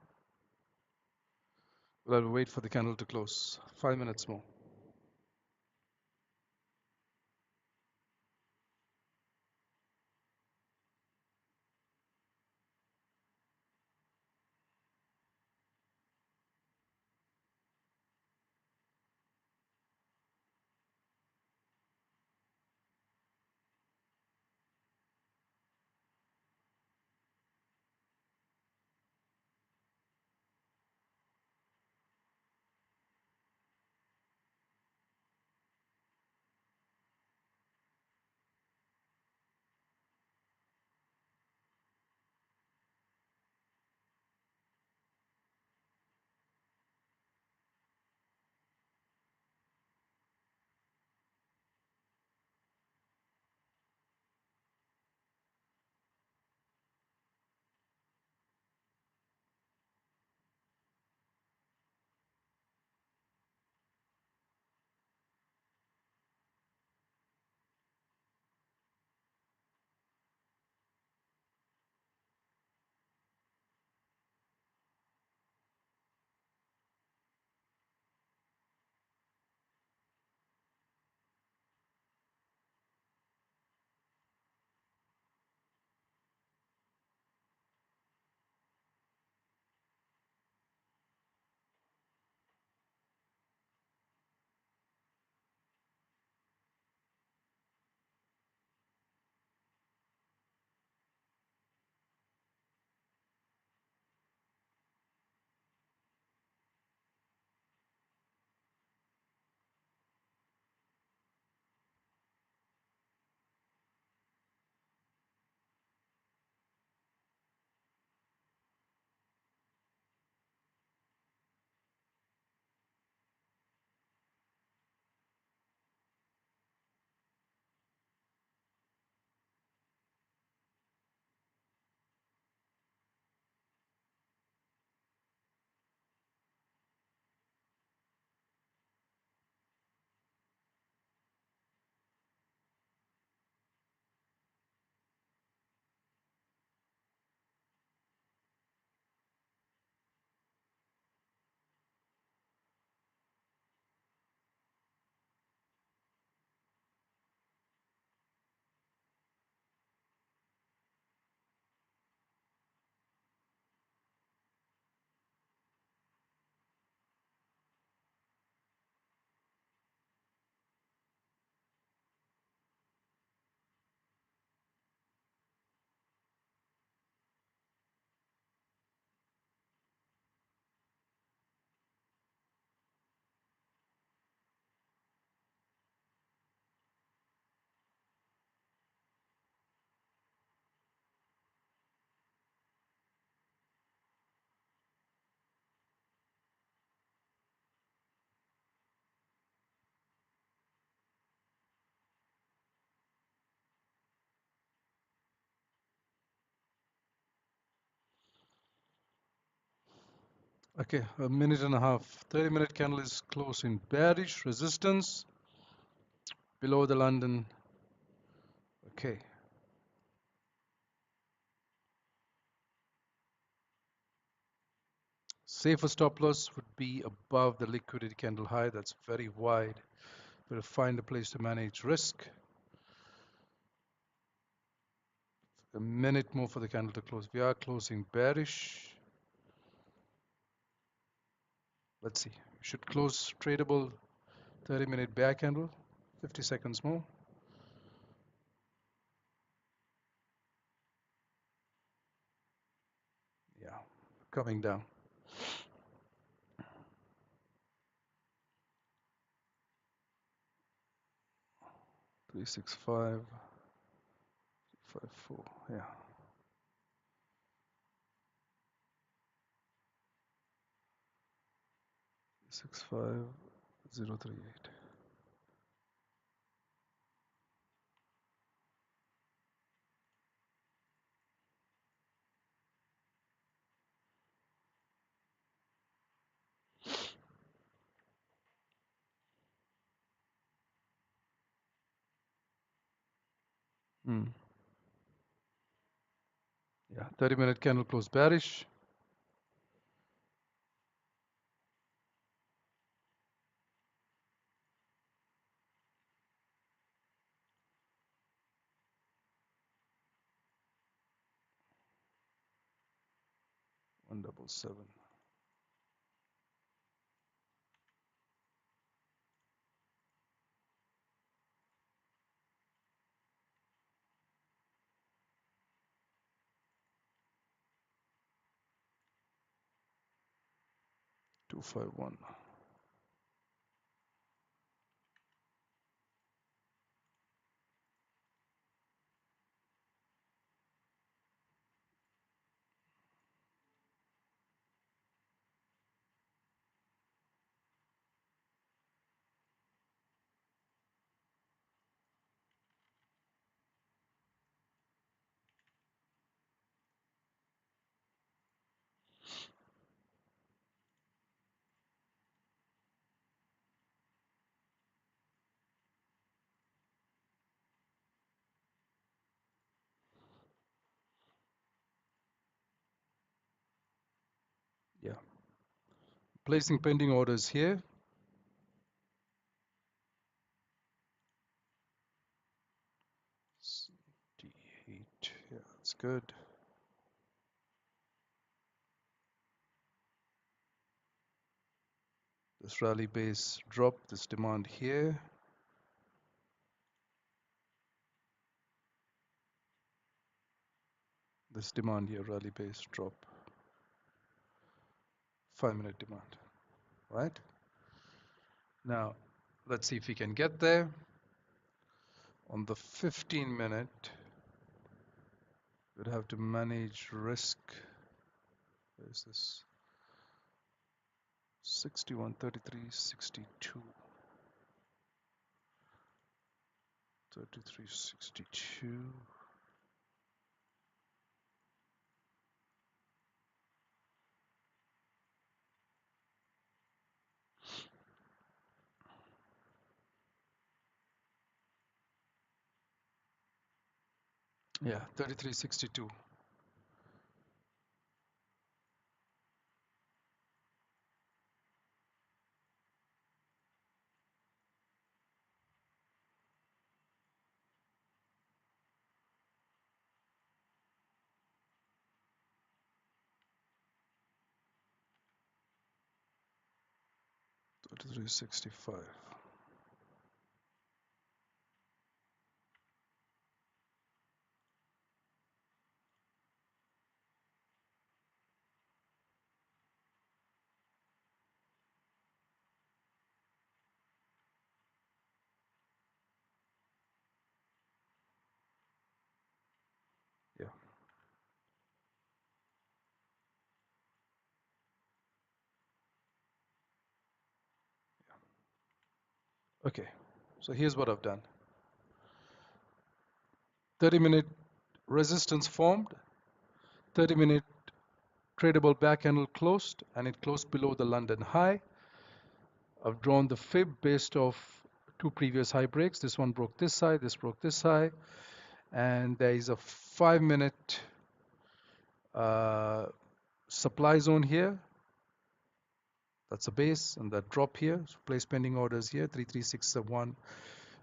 We'll have to wait for the candle to close. 5 minutes more. Okay, a minute and a half. 30-minute candle is close in bearish resistance below the London. Okay. Safer stop loss would be above the liquidity candle high. That's very wide. We'll find a place to manage risk. A minute more for the candle to close. We are closing bearish. Let's see. Should close tradable 30-minute bear candle. 50 seconds more. Yeah, coming down. 365, 54. Yeah. 65038. Yeah, 30-minute candle close bearish. One double seven. 251. Yeah. Placing pending orders here. D8. Yeah, that's good. This rally base drop, this demand here. This demand here, rally base drop. 5-minute demand, right? Now, let's see if we can get there. On the 15-minute, we'd have to manage risk. Where's this? 61, 33, 62. 33, 62. Yeah, 33, 62. Thirty-three, 65. Yeah. Okay. So here's what I've done. 30-minute resistance formed. 30-minute Tradable back candle closed, and it closed below the London high. I've drawn the fib based off two previous high breaks. This one broke this high, this broke this high, and there is a 5-minute supply zone here. That's a base, and that drop here. So place pending orders here, 33671,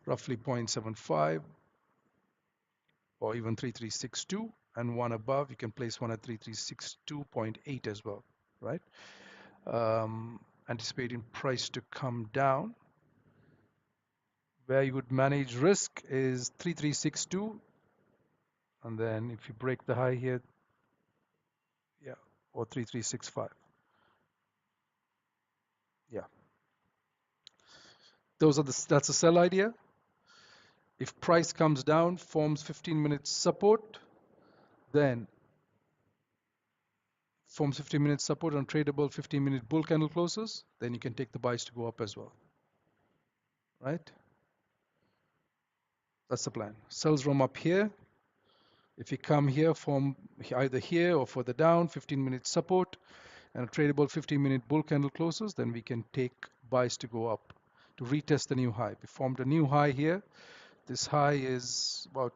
roughly 0.75, or even 3362, and one above. You can place one at 3362.8 as well, right? Anticipating price to come down. Where you would manage risk is 3362, and then if you break the high here, yeah, or 3365. Yeah, that's a sell idea. If price comes down, forms 15-minute support, then forms 15-minute support on tradable 15-minute bull candle closes, then you can take the buys to go up as well, right? That's the plan. Sells roam up here. If you come here, form either here or further down, 15-minute support, and a tradable 15-minute bull candle closes, then we can take buys to go up to retest the new high. We formed a new high here. This high is about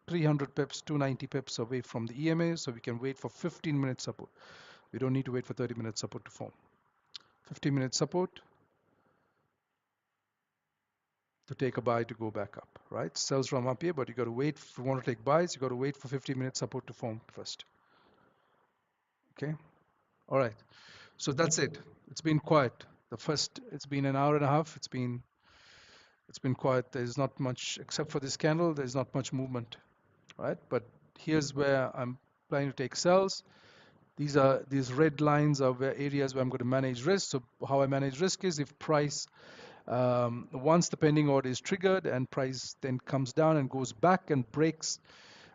300 pips, 290 pips away from the EMA, so we can wait for 15-minute support. We don't need to wait for 30-minute support to form. 15-minute support to take a buy to go back up, right? Sells from up here, but you got to wait. If you want to take buys, you got to wait for 15-minute support to form first. Okay, all right. So that's it. It's been quiet. It's been an hour and a half. It's been quiet. There's not much except for this candle. There's not much movement, right? But here's where I'm planning to take sells. These red lines are where areas where I'm going to manage risk. So how I manage risk is if price once the pending order is triggered and price then comes down and goes back and breaks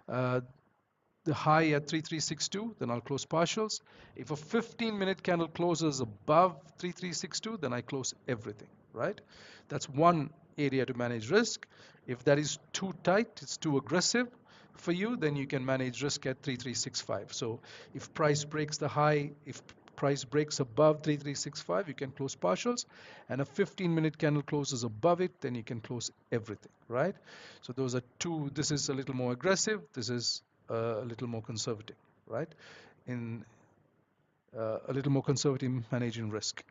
the high at 3362, then I'll close partials. If a 15-minute candle closes above 3362, then I close everything, right? That's one area to manage risk. If that is too tight, it's too aggressive for you, then you can manage risk at 3365. So if price breaks the high, if price breaks above 3365, you can close partials, and a 15-minute candle closes above it, then you can close everything, right? So those are two. This is a little more aggressive. This is a little more conservative, right? In a little more conservative managing risk.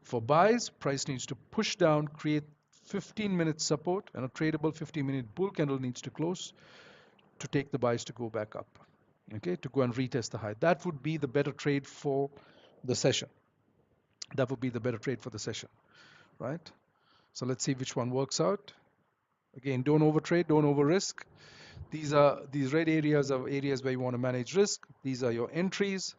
For buys, price needs to push down, create 15-minute support, and a tradable 15-minute bull candle needs to close to take the buys to go back up, okay, to go and retest the high. That would be the better trade for the session. That would be the better trade for the session, right? So let's see which one works out. Again, don't overtrade, don't over risk. These red areas are areas where you want to manage risk. These are your entries.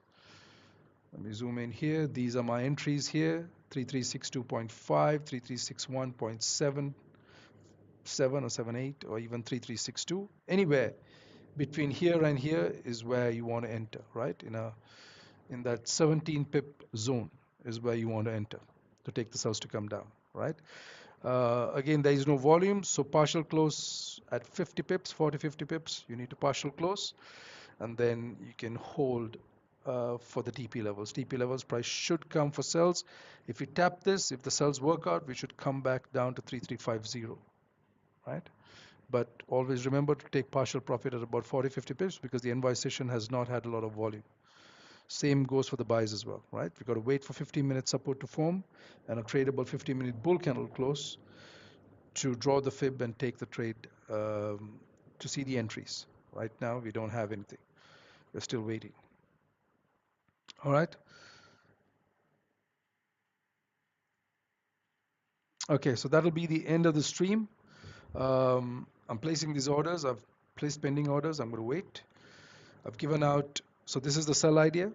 Let me zoom in here. These are my entries here. 3362.5, 3361.7, 7 or 78, or even 3362. Anywhere between here and here is where you want to enter, right? In that 17 pip zone is where you want to enter to take the sells to come down, right? Again, there is no volume, so partial close at 50 pips, 40, 50 pips, you need to partial close, and then you can hold for the TP levels. TP levels price should come for sells. If we tap this, if the sells work out, we should come back down to 3350, right? But always remember to take partial profit at about 40, 50 pips because the NY session has not had a lot of volume. Same goes for the buys as well, right? We've got to wait for 15-minute support to form and a tradable 15-minute bull candle close to draw the fib and take the trade to see the entries. Right now, we don't have anything. We're still waiting. All right. Okay, so that'll be the end of the stream. I'm placing these orders. I've placed pending orders. I'm going to wait. I've given out, so this is the sell idea,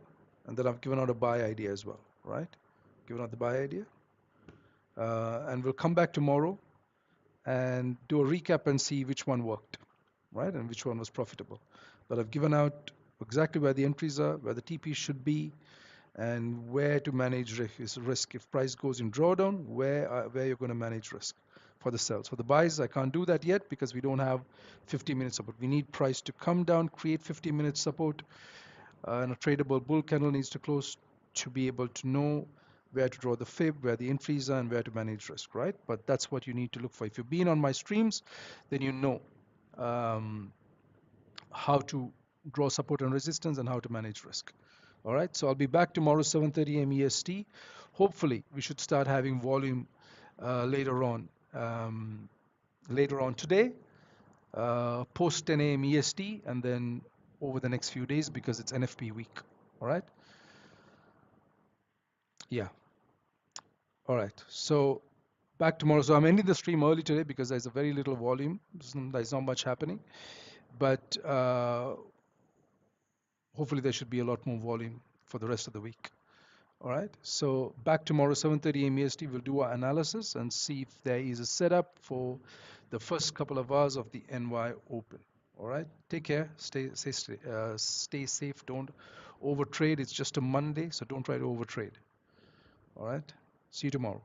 and then I've given out a buy idea as well, right? Given out the buy idea. And we'll come back tomorrow and do a recap and see which one worked, right? And which one was profitable. But I've given out exactly where the entries are, where the TP should be, and where to manage risk. If price goes in drawdown, where you're going to manage risk for the sells. For the buys, I can't do that yet because we don't have 50-minute support. We need price to come down, create 50-minute support, And a tradable bull candle needs to close to be able to know where to draw the fib, where the entries are, and where to manage risk, right? But that's what you need to look for. If you've been on my streams, then you know um, how to draw support and resistance and how to manage risk. All right, so I'll be back tomorrow 7:30 a.m. EST. Hopefully, we should start having volume later on. Later on today, post 10 a.m. EST, and then over the next few days because it's NFP week. All right. Yeah. All right. So back tomorrow. So I'm ending the stream early today because there's a very little volume. There's not much happening, but hopefully there should be a lot more volume for the rest of the week. All right. So back tomorrow 7:30 a.m. EST. We'll do our analysis and see if there is a setup for the first couple of hours of the NY Open. All right. Take care. Stay safe. Don't overtrade. It's just a Monday, so don't try to overtrade. All right. See you tomorrow.